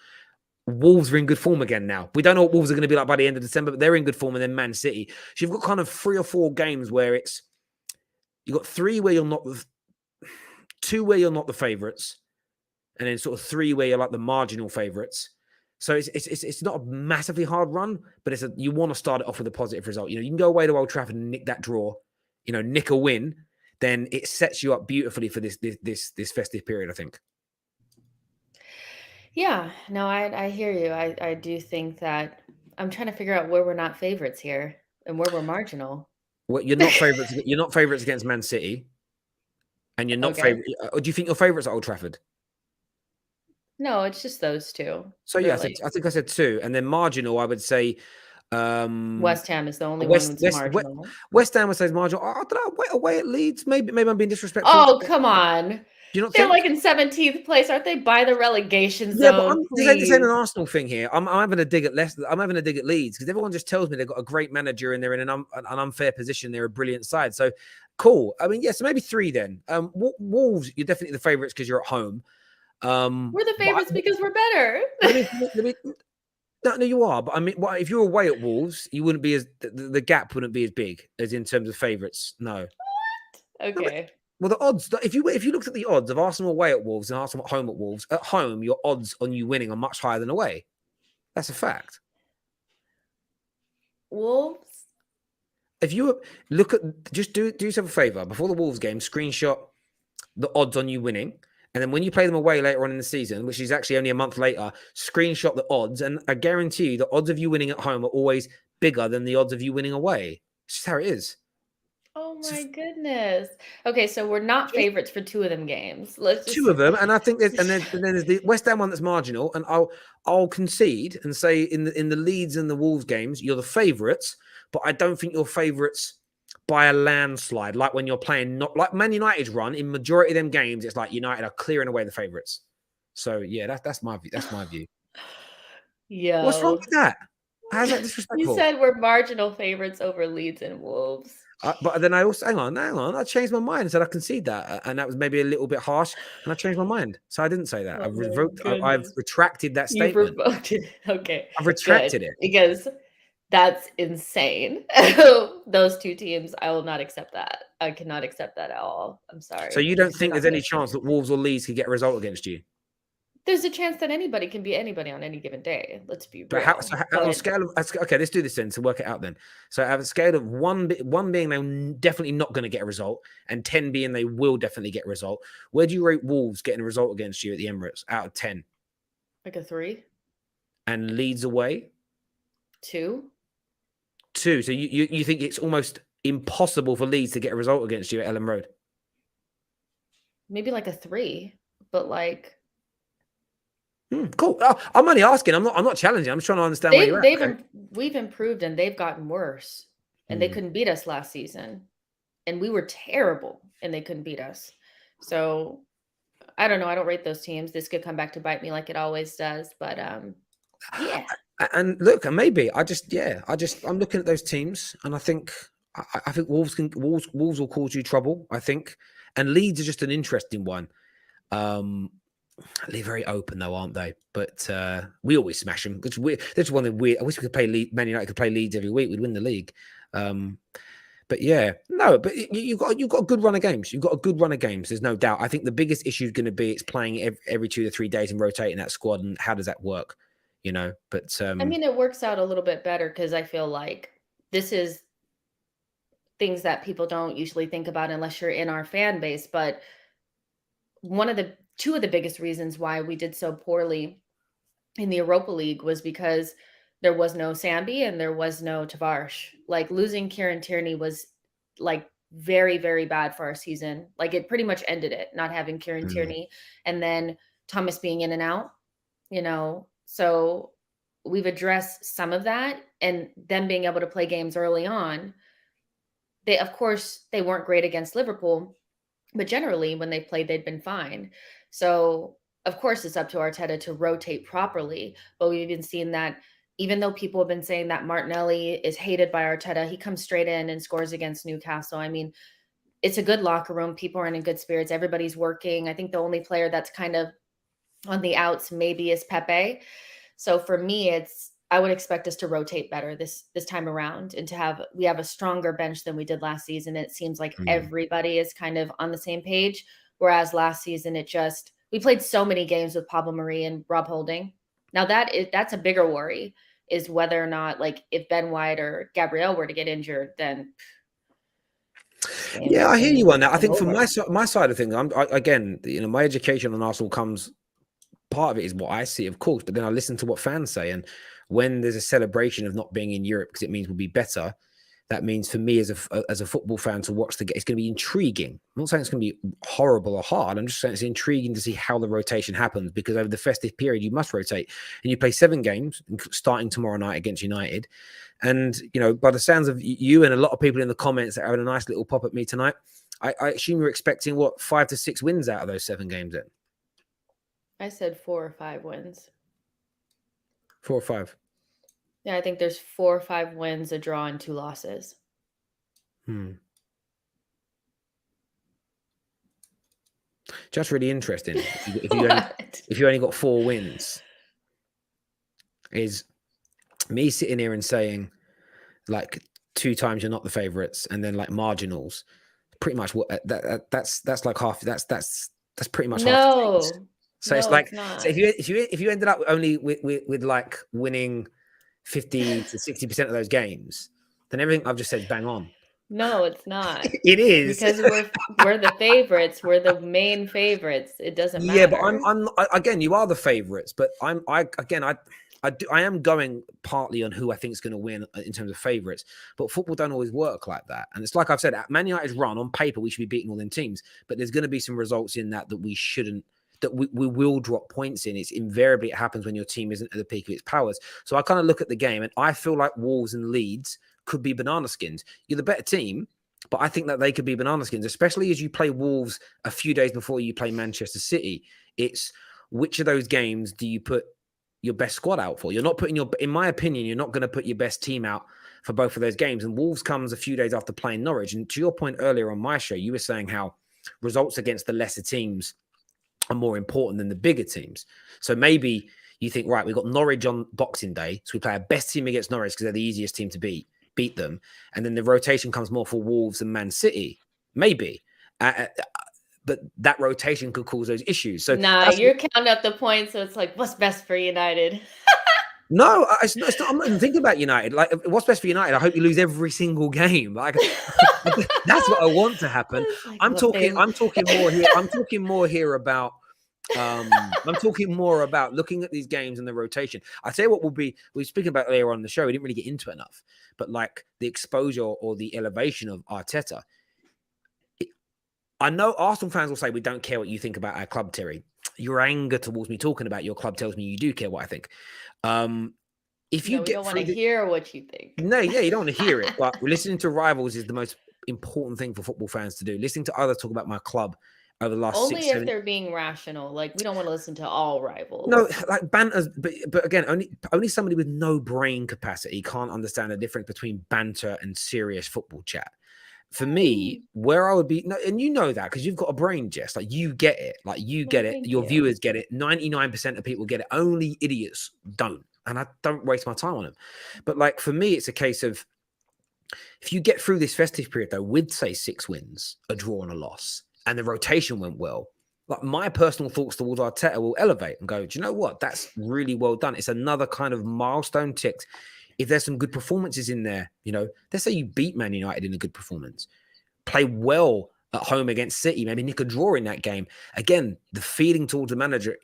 Wolves are in good form again now. We don't know what Wolves are going to be like by the end of December, but they're in good form. And then Man City. So you've got kind of 3 or 4 games where you've got 3 where you're not, 2 where you're not the favourites, and then sort of 3 where you're like the marginal favourites. So it's not a massively hard run, but you want to start it off with a positive result. You can go away to Old Trafford and nick that draw, nick a win, then it sets you up beautifully for this festive period, I think. Yeah, no, I hear you. I do think that I'm trying to figure out where we're not favorites here and where we're marginal. Well, you're not favourites. You're not favourites against Man City, and you're not Okay. do you think you're favourites at Old Trafford? No, it's just those 2, So yeah, really. I think I said 2, and then marginal, I would say West Ham is the only one that's marginal. West Ham would say is marginal. I don't know. Away at Leeds, maybe I'm being disrespectful. Oh, come on. Do you not They're think? like in 17th place. Aren't they by the relegation Yeah, but zone? this ain't Please. an Arsenal thing here. I'm having a dig at Leicester. I'm having a dig at Leeds because everyone just tells me they've got a great manager and they're in an unfair position. They're a brilliant side. So cool. I mean, yeah, so maybe 3 then. Wolves, you're definitely the favourites because you're at home. We're the favorites because we're better. No, you are. But I mean, if you're away at Wolves, you wouldn't be the gap wouldn't be as big as in terms of favourites. No. Okay. Well, the odds, if you looked at the odds of Arsenal away at Wolves and Arsenal at Wolves, at home, your odds on you winning are much higher than away. That's a fact. Wolves? If you look at, just do yourself a favor before the Wolves game, screenshot the odds on you winning. And then when you play them away later on in the season, which is actually only a month later, screenshot the odds. And I guarantee you the odds of you winning at home are always bigger than the odds of you winning away. It's just how it is. Oh So my goodness. Okay, so we're not just favorites for 2 of them games. Let's two just of them, and I think then there's the West Ham one that's marginal, and I'll concede and say in the Leeds and the Wolves games you're the favourites, but I don't think you're favourites by a landslide. Like when you're playing, not like Man United's run in majority of them games, it's like United are clearing away the favourites. So yeah, that's my view. That's my view. What's wrong Yo. with that? How's that You disrespectful? said we're marginal favorites over Leeds and Wolves. But then I also hang on. I changed my mind and said I concede that, and that was maybe a little bit harsh. And I changed my mind, so I didn't say that. Oh I've my revoked. I've goodness. retracted that You've statement. revoked it. Okay, I've good. retracted it. Because that's insane. Those 2 teams, I will not accept that. I cannot accept that at all. I'm So sorry. you This don't is think not there's gonna any chance that Wolves or Leeds could get a result against you? There's a chance that anybody can beat anybody on any given day. Let's be But how? real. So on a But scale of okay, let's do this then to work it out then. So at a scale of one being they're definitely not going to get a result, and 10 being they will definitely get a result. Where do you rate Wolves getting a result against you at the Emirates out of 10? like a 3, And Leeds away 2. 2. So you think it's almost impossible for Leeds to get a result against you at Ellen Road? Maybe like a 3, but like Cool. I'm only asking. I'm not challenging. I'm just trying to understand where you're they've at. they've Okay. we've improved and they've gotten worse. And they Hmm. couldn't beat us last season. And we were terrible and they couldn't beat us. So I don't know. I don't rate those teams. This could come back to bite me like it always does. But yeah. And look, and maybe I'm looking at those teams, and I think I think Wolves will cause you trouble. I think, and Leeds are just an interesting one. They're very open though, aren't they? But we always smash them. That's one thing weird. I wish we could play Man United could play Leeds every week. We'd win the league. But yeah, no. But you've got a good run of games. You've got a good run of games. There's no doubt. I think the biggest issue is going to be it's playing every 2 to 3 days and rotating that squad. And how does that work? But I mean, it works out a little bit better because I feel like this is things that people don't usually think about unless you're in our fan base. But two of the biggest reasons why we did so poorly in the Europa League was because there was no Sambi and there was no Tavares. Like losing Kieran Tierney was like very, very bad for our season. Like it pretty much ended it, not having Kieran mm, Tierney and then Thomas being in and out, So we've addressed some of that and them being able to play games early on. Of course, they weren't great against Liverpool, but generally, when they played, they'd been fine. So, of course, it's up to Arteta to rotate properly. But we've even seen that even though people have been saying that Martinelli is hated by Arteta, he comes straight in and scores against Newcastle. I mean, it's a good locker room. People are in good spirits. Everybody's working. I think the only player that's kind of on the outs maybe is Pepe. So for me, I would expect us to rotate better this time around and we have a stronger bench than we did last season. It seems like mm. everybody is kind of on the same page. Whereas last season, we played so many games with Pablo Marie and Rob Holding. Now that's a bigger worry is whether or not like if Ben White or Gabrielle were to get injured, then Yeah, I hear you on that. I game think from over. my side of things, again, my education on Arsenal comes. Part of it is what I see, of course, but then I listen to what fans say, and when there's a celebration of not being in Europe because it means we'll be better, that means for me as a football fan to watch the game, it's going to be intriguing. I'm not saying it's going to be horrible or hard. I'm just saying it's intriguing to see how the rotation happens because over the festive period you must rotate, and you play 7 games starting tomorrow night against United. And by the sounds of you and a lot of people in the comments that are having a nice little pop at me tonight, I assume you're expecting what 5 to 6 wins out of those 7 games then. I said 4 or 5 wins. 4 or 5. Yeah, I think there's 4 or 5 wins, a draw, and 2 losses. Just really interesting. What? If you only got 4 wins, is me sitting here and saying like 2 times you're not the favourites, and then like marginals. pretty much what that's like half. That's pretty much half the games. No, So it's no, like, it's so not. if you ended up only with like winning 50 to 60% of those games, then everything I've just said is bang on. No, it's not. It is. Because we're the favorites. We're the main favorites. It doesn't Yeah, but matter. again, you are the favorites, but I am going partly on who I think is going to win in terms of favorites, but football don't always work like that. And it's like I've said, at Man United's run on paper, we should be beating all them teams, but there's going to be some results in that we shouldn't, that we will drop points in. It's invariably, it happens when your team isn't at the peak of its powers. So I kind of look at the game and I feel like Wolves and Leeds could be banana skins. You're the better team, but I think that they could be banana skins, especially as you play Wolves a few days before you play Manchester City. It's which of those games do you put your best squad out for? You're not putting in my opinion, you're not going to put your best team out for both of those games. And Wolves comes a few days after playing Norwich. And to your point earlier on my show, you were saying how results against the lesser teams are more important than the bigger teams. So maybe you think, right, we've got Norwich on Boxing Day, so we play our best team against Norwich because they're the easiest team to beat them, and then the rotation comes more for Wolves and Man City. Maybe. But that rotation could cause those issues. So Nah, you're counting up the points, so it's like, what's best for United? No, it's not, I'm not even thinking about United. Like, what's best for United? I hope you lose every single game. Like, that's what I want to happen. Like, I'm talking more here. I'm talking more here about. I'm talking more about looking at these games and the rotation. I tell you what, we were speaking about earlier on the show. We didn't really get into it enough, but like the exposure or the elevation of Arteta. I know Arsenal fans will say we don't care what you think about our club, Terry. Your anger towards me talking about your club tells me you do care what I think. If you we don't want to hear what you think. No, yeah, you don't want to hear it. But listening to rivals is the most important thing for football fans to do. Listening to others talk about my club over the last only 6, if 7... they're being rational. Like, we don't want to listen to all rivals. No, like banters, but again, only somebody with no brain capacity can't understand the difference between banter and serious football chat. For me, where I would be, and you know that because you've got a brain, Jess. Like, you get it. Like, you get it. Your viewers get it. 99% of people get it. Only idiots don't. And I don't waste my time on them. But like, for me, it's a case of, if you get through this festive period, though, with say 6 wins, a draw and a loss, and the rotation went well, like, my personal thoughts towards Arteta will elevate and go, do you know what? That's really well done. It's another kind of milestone ticked. If there's some good performances in there, let's say you beat Man United in a good performance, play well at home against City, maybe nick a draw in that game. Again, the feeling towards the manager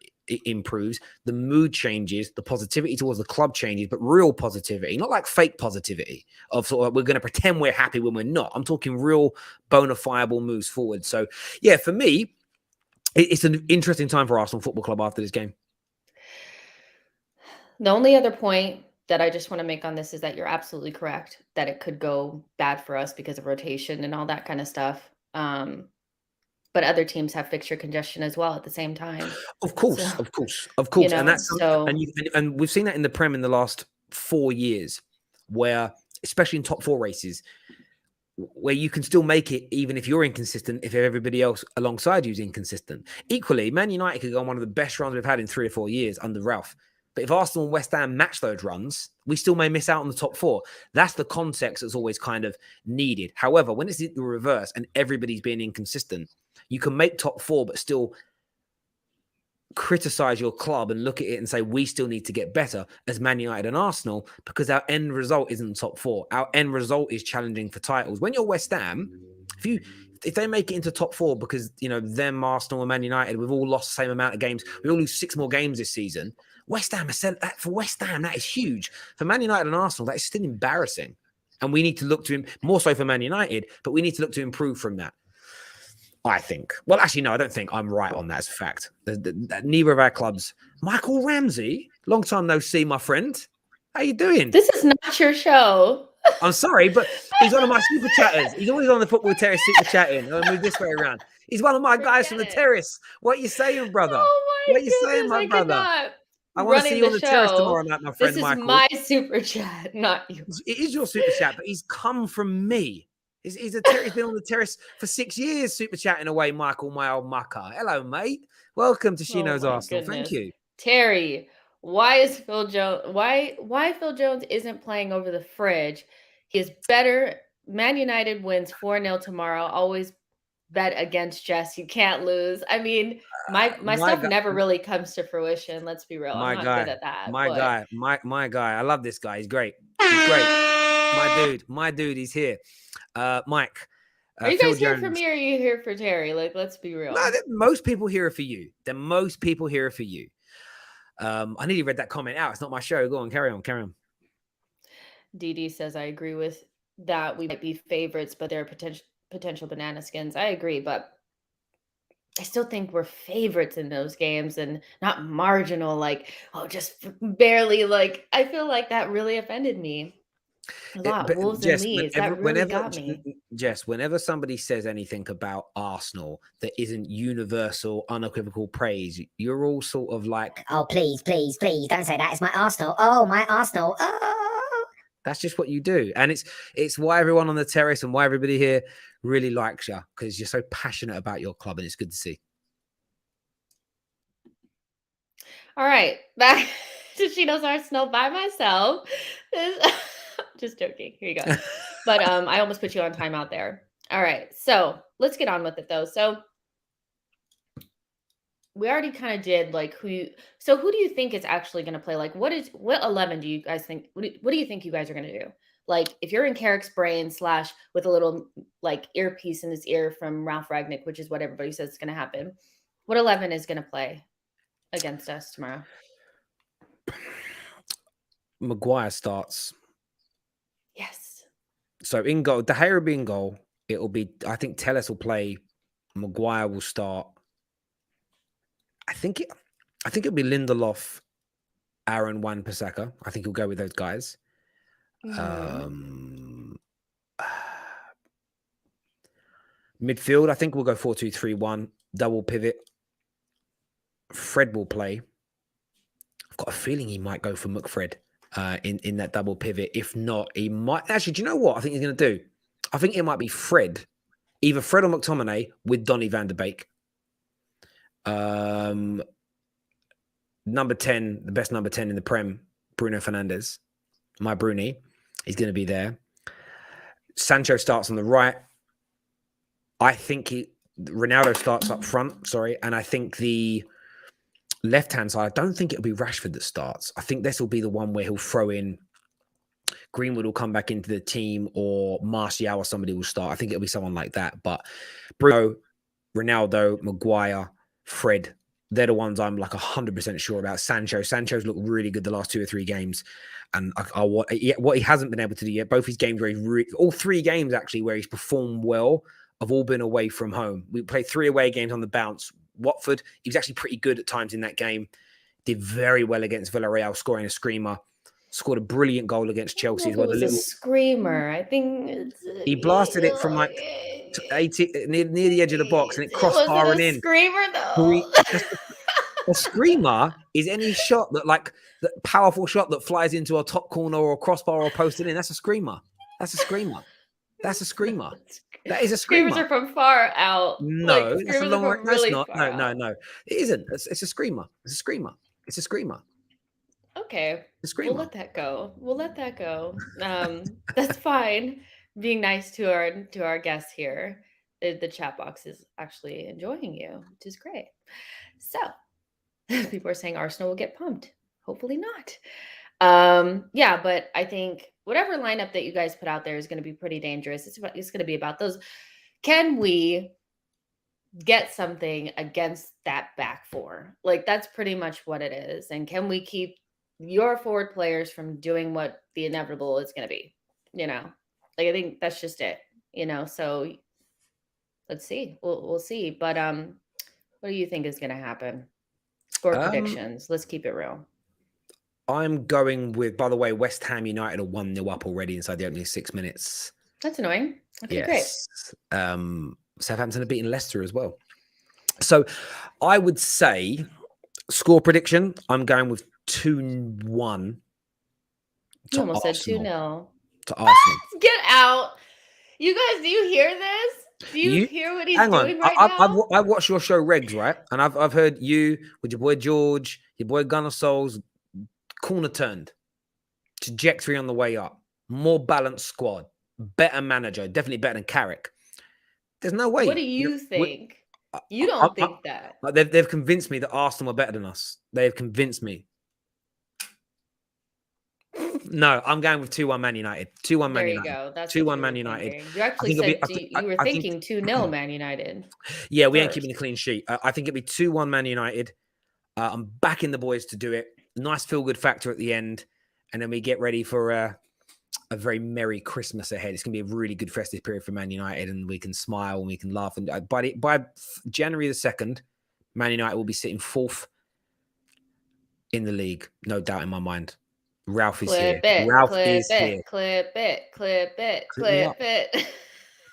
improves, the mood changes, the positivity towards the club changes, but real positivity, not like fake positivity of sort of we're going to pretend we're happy when we're not. I'm talking real bona fiable moves forward. So yeah, for me, it's an interesting time for Arsenal Football Club after this game. The only other point that I just want to make on this is that you're absolutely correct that it could go bad for us because of rotation and all that kind of stuff. But other teams have fixture congestion as well at the same time. Of course. And that's and we've seen that in the Prem in the last 4 years, where especially in top 4 races, where you can still make it even if you're inconsistent, if everybody else alongside you is inconsistent. Equally, Man United could go on one of the best runs we've had in 3 or 4 years under Ralph. But if Arsenal and West Ham match those runs, we still may miss out on the top 4. That's the context that's always kind of needed. However, when it's the reverse and everybody's being inconsistent, you can make top 4, but still criticize your club and look at it and say, we still need to get better as Man United and Arsenal, because our end result isn't top 4. Our end result is challenging for titles. When you're West Ham, if they make it into top 4 because, them, Arsenal and Man United, we've all lost the same amount of games. We all lose 6 more games this season. West Ham has said that for West Ham, that is huge. For Man United and Arsenal, that is still embarrassing. And we need to look to him more so for Man United, but we need to look to improve from that. I think. Well, actually, no, I don't think I'm right on that as a fact. Neither of our clubs. Michael Ramsey, long time no see, my friend. How you doing? This is not your show. I'm sorry, but he's one of my super chatters. He's always on the Football Terrace super chatting. I'll move this way around. He's one of my guys from the terrace. What are you saying, brother? What are you saying, my brother? I want to see you on the terrace tomorrow night, my friend Michael. This is my super chat, not yours. It is your super chat, but he's come from me. He's been on the terrace for 6 years, super chatting away, Michael, my old mucker. Hello, mate. Welcome to SheKnowsArsenal. Thank you. Terry, why is Phil Jones? Why Phil Jones isn't playing over the fridge? He is better. Man United wins 4-0 tomorrow. Always bet against Jess. You can't lose. I mean, my My stuff guy, never really comes to fruition. Let's be real. I'm my not good guy, at that. my But guy, my guy. I love this guy. He's great. He's great. My dude. He's here. Mike, are you Phil guys here for Jones. me or are you here for Terry? Like, let's be No, real. most people here are for you. Most people here are for you. I nearly read that comment out. It's not my show. Go on, carry on, carry on. DD says I agree with that. We might be favorites, but they're potential banana skins. I agree, but I still think we're favorites in those games and not marginal, like, oh, just barely. Like, I feel like that really offended me a lot. But Wolves and Jess, Leeds, that really got me. Jess, whenever somebody says anything about Arsenal that isn't universal, unequivocal praise, you're all sort of like, oh, please, please, please, don't say that. It's my Arsenal. Oh, my Arsenal. Oh. that's just what you do. And it's why everyone on the terrace and why everybody here really likes you, because you're so passionate about your club, and it's good to see. All right, back to SheKnowsArsenal by myself. Just joking. Here you go. But I almost put you on timeout there. All right, so let's get on with it though. So we already kind of did like who do you think is actually going to play? Like what 11 do you guys think what do you think you guys are going to do? Like if you're in Carrick's brain / with a little like earpiece in his ear from Ralph Rangnick, which is what everybody says is going to happen, what 11 is going to play against us tomorrow? Maguire starts. Yes. So in goal, De Gea will be in goal. It'll be, I think Telles will play. Maguire will start. I think it'll be Lindelof, Aaron, Wan-Bissaka. I think he'll go with those guys. Midfield, I think we'll go 4-2-3-1, double pivot. Fred will play. I've got a feeling he might go for McFred in that double pivot. If not, he might. Actually, do you know what I think he's going to do? I think it might be Fred, either Fred or McTominay with Donny van der Beek. Number 10, the best number 10 in the Prem, Bruno Fernandes. My Bruni, he's going to be there. Sancho starts on the right. I think Ronaldo starts up front, and I think the left-hand side, I don't think it'll be Rashford that starts. I think this will be the one where he'll throw in Greenwood will come back into the team, or Martial or somebody will start. I think it'll be someone like that. But Bruno, Ronaldo, Maguire, Fred, they're the ones I'm like 100% sure about. Sancho's looked really good the last 2 or 3 games. And what he hasn't been able to do yet, both his games where all 3 games actually where he's performed well have all been away from home. We played 3 away games on the bounce. Watford, he was actually pretty good at times in that game. Did very well against Villarreal, scoring a screamer. Scored a brilliant goal against Chelsea as well. It was a screamer. I think he blasted it from like 80 near the edge of the box, and it crossbar and in. Screamer though. A screamer is any shot that powerful shot that flies into a top corner or a crossbar or post it in. That's a screamer. That's a screamer. That is a screamer. Screamers are from far out. No, that's a long range. Really that's not. No. It isn't. It's a screamer. It's a screamer. It's a screamer. Okay. A screamer. We'll let that go. That's fine. Being nice to our guests here. The chat box is actually enjoying you, which is great. So people are saying Arsenal will get pumped. Hopefully not. Yeah, but I think whatever lineup that you guys put out there is going to be pretty dangerous. It's going to be about those. Can we get something against that back 4? Like that's pretty much what it is. And can we keep your forward players from doing what the inevitable is going to be? Like I think that's just it. So let's see. We'll see. But what do you think is going to happen? Score predictions. Let's keep it real. I'm going with, by the way, West Ham United are 1-0 up already inside the opening 6 minutes. That's annoying. Okay, yes. Great. Southampton have beaten Leicester as well. So I would say score prediction, I'm going with 2-1. You almost said 2-0. To Arsenal. Get out. You guys, do you hear this? Do you hear what he's doing right now? I watched your show Regs, right? And I've heard you with your boy George, your boy Gunnar Souls, corner turned. Trajectory on the way up. More balanced squad. Better manager. Definitely better than Carrick. There's no way. What do you think? You I- don't think that. they've convinced me that Arsenal are better than us. They have convinced me. No, I'm going with 2-1 Man United. 2-1 Man There you United. go. That's 2-1 what you Man were United. thinking. You I actually think it'll said be. you were I think, thinking 2-0 Man United. yeah, we ain't first. keeping a clean sheet. I think it'll be 2-1 Man United. I'm backing the boys to do it. Nice feel-good factor at the end. And then we get ready for a very merry Christmas ahead. It's going to be a really good festive period for Man United, and we can smile and we can laugh. And by January the 2nd, Man United will be sitting 4th in the league, no doubt in my mind. Ralph is here. Ralph is here. Clip it. Clip me up.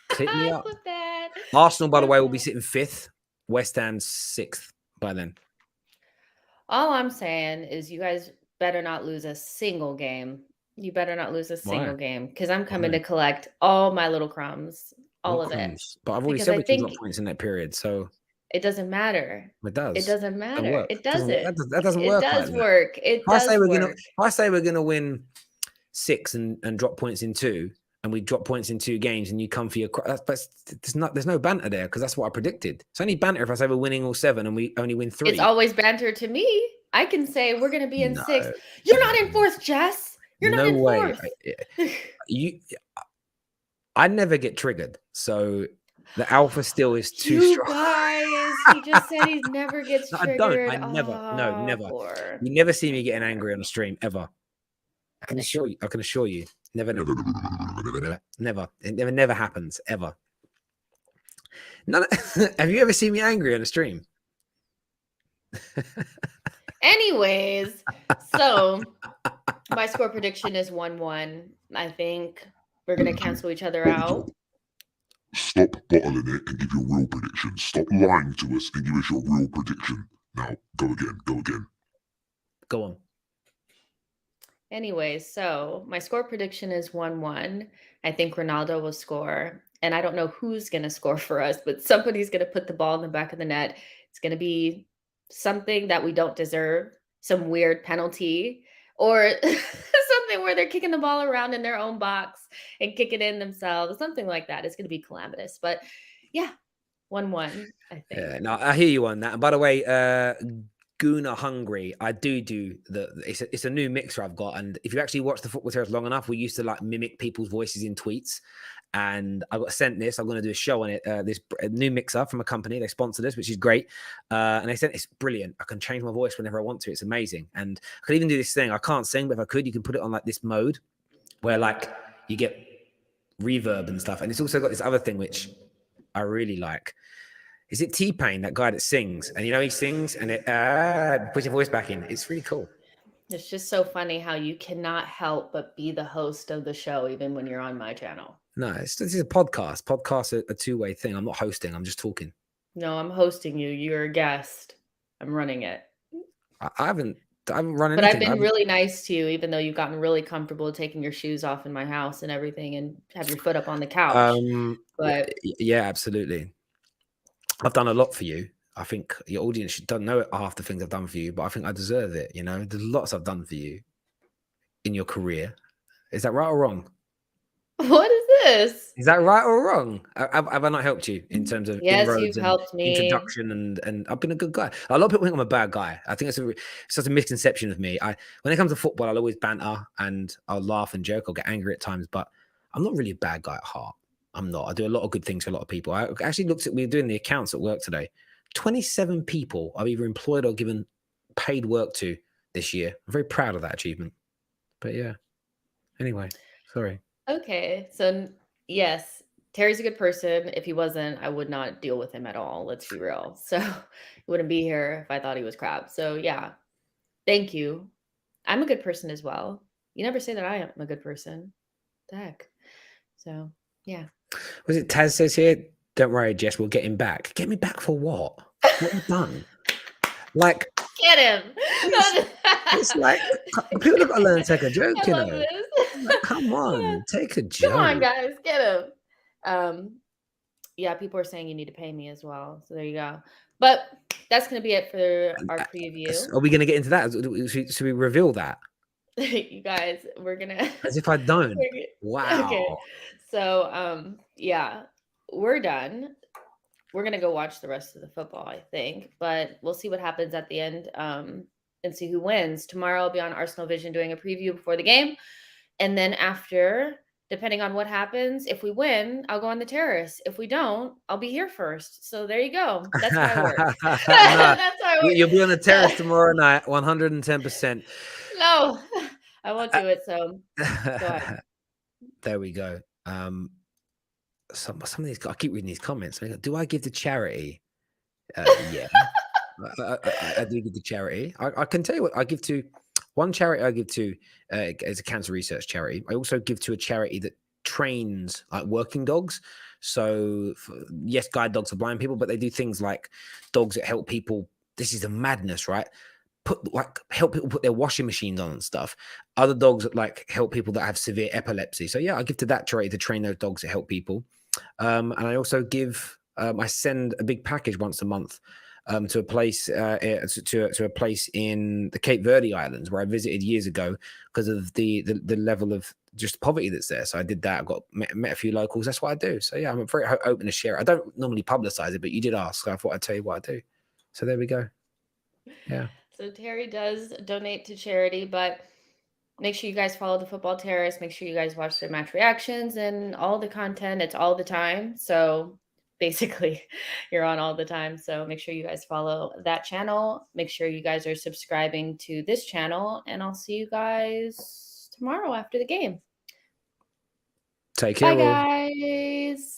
Clip me up. Clip that. Arsenal, by the way, will be sitting 5th. West Ham 6th by then. All I'm saying is you guys better not lose a single game. You better not lose a single game, because I'm coming to collect all my little crumbs, all of it. But I've already Because said I we can drop think points in that period, so it doesn't matter. it does. It doesn't matter. work. It Doesn't work. doesn't. That doesn't It work does like that. work. It does work. If I say we're gonna win 6 and drop points in 2, and we drop points in 2 games, and you come for your, but there's no banter there, because that's what I predicted. It's only banter if I say we're winning all 7 and we only win 3. It's always banter to me. I can say we're going to be in 6th. You're not in 4th, Jess. You're not in 4th. I never get triggered, so the alpha still is too strong. Guys, he just said he never gets triggered. I don't. I never. No, never. Poor. You never see me getting angry on the stream ever. I can assure you. Never. It never happens ever. Have you ever seen me angry on the stream? Anyways, so my score prediction is 1-1. I think we're going to cancel each other out. Stop bottling it and give your real prediction. Stop lying to us and give us your real prediction. Now, go again. Go on. Anyway, so my score prediction is 1-1. I think Ronaldo will score. And I don't know who's going to score for us, but somebody's going to put the ball in the back of the net. It's going to be something that we don't deserve, some weird penalty, or something where they're kicking the ball around in their own box and kick it in themselves, something like that. It's going to be calamitous. But yeah, 1-1, I think. Yeah, no, I hear you on that. And by the way, Guna Hungry, I do it's a new mixer I've got. And if you actually watch the Football Terrace long enough, we used to like mimic people's voices in tweets. And I got sent this. I'm going to do a show on it. This new mixer from a company. They sponsored us, which is great. And they said it's brilliant. I can change my voice whenever I want to. It's amazing. And I could even do this thing. I can't sing, but if I could, you can put it on like this mode where like you get reverb and stuff. And it's also got this other thing which I really like. Is it T-Pain, that guy that sings? And he sings and it puts your voice back in. It's really cool. It's just so funny how you cannot help but be the host of the show, even when you're on my channel. No, this is a podcast. Podcasts are a two-way thing. I'm not hosting. I'm just talking. No, I'm hosting you. You're a guest. I'm running it. I haven't run anything. But I've been really nice to you, even though you've gotten really comfortable taking your shoes off in my house and everything and have your foot up on the couch. But yeah, absolutely. I've done a lot for you. I think your audience don't know half the things I've done for you, but I think I deserve it. There's lots I've done for you in your career. Is that right or wrong? What is this? Is that right or wrong? Have I not helped you in terms of yes, you've helped me. Introduction and I've been a good guy. A lot of people think I'm a bad guy. I think it's such a misconception of me. When it comes to football, I'll always banter and I'll laugh and joke. I'll get angry at times, but I'm not really a bad guy at heart. I'm not. I do a lot of good things for a lot of people. I actually we were doing the accounts at work today. 27 people I've either employed or given paid work to this year. I'm very proud of that achievement. But yeah. Anyway, sorry. Okay. So yes, Terry's a good person. If he wasn't, I would not deal with him at all. Let's be real. So he wouldn't be here if I thought he was crap. So yeah, thank you. I'm a good person as well. You never say that I am a good person. The heck. So yeah. Was it Taz says here? Don't worry, Jess, we'll get him back. Get me back for what? What have I done? Like, get him. It's like people have got to learn to take a joke, I love this. Like, come on, take a joke. Come on, guys, get him. Yeah, people are saying you need to pay me as well. So there you go. But that's going to be it for our preview. Are we going to get into that? Should we reveal that? You guys, we're going to. As if I don't. Wow. Okay. So, yeah, we're done. we're gonna go watch the rest of the football, I think, but we'll see what happens at the end, and see who wins. Tomorrow I'll be on Arsenal Vision doing a preview before the game, and then after, depending on what happens, if we win, I'll go on the terrace. If we don't, I'll be here first. So there you go. That's how it works. No, That's how it works. you'll be on the terrace tomorrow night, 110%. No, I won't do it. So go ahead. There we go. Some of these, I keep reading these comments. Do I give to charity? Yeah, I do give to charity. I can tell you what I give to. One charity I give to is a cancer research charity. I also give to a charity that trains like working dogs. So yes, guide dogs for blind people, but they do things like dogs that help people. This is the madness, right? Help people put their washing machines on and stuff. Other dogs that like help people that have severe epilepsy. So yeah, I give to that charity to train those dogs that help people. And I also give. I send a big package once a month to a place to a place in the Cape Verde Islands where I visited years ago because of the level of just poverty that's there. So I did that. I met a few locals. That's what I do. So yeah, I'm very open to share. I don't normally publicize it, but you did ask, so I thought I'd tell you what I do. So there we go. Yeah. So Terry does donate to charity, but make sure you guys follow the Football Terrace. Make sure you guys watch their match reactions and all the content. It's all the time. So basically, you're on all the time. So make sure you guys follow that channel. Make sure you guys are subscribing to this channel. And I'll see you guys tomorrow after the game. Take care. Bye, guys.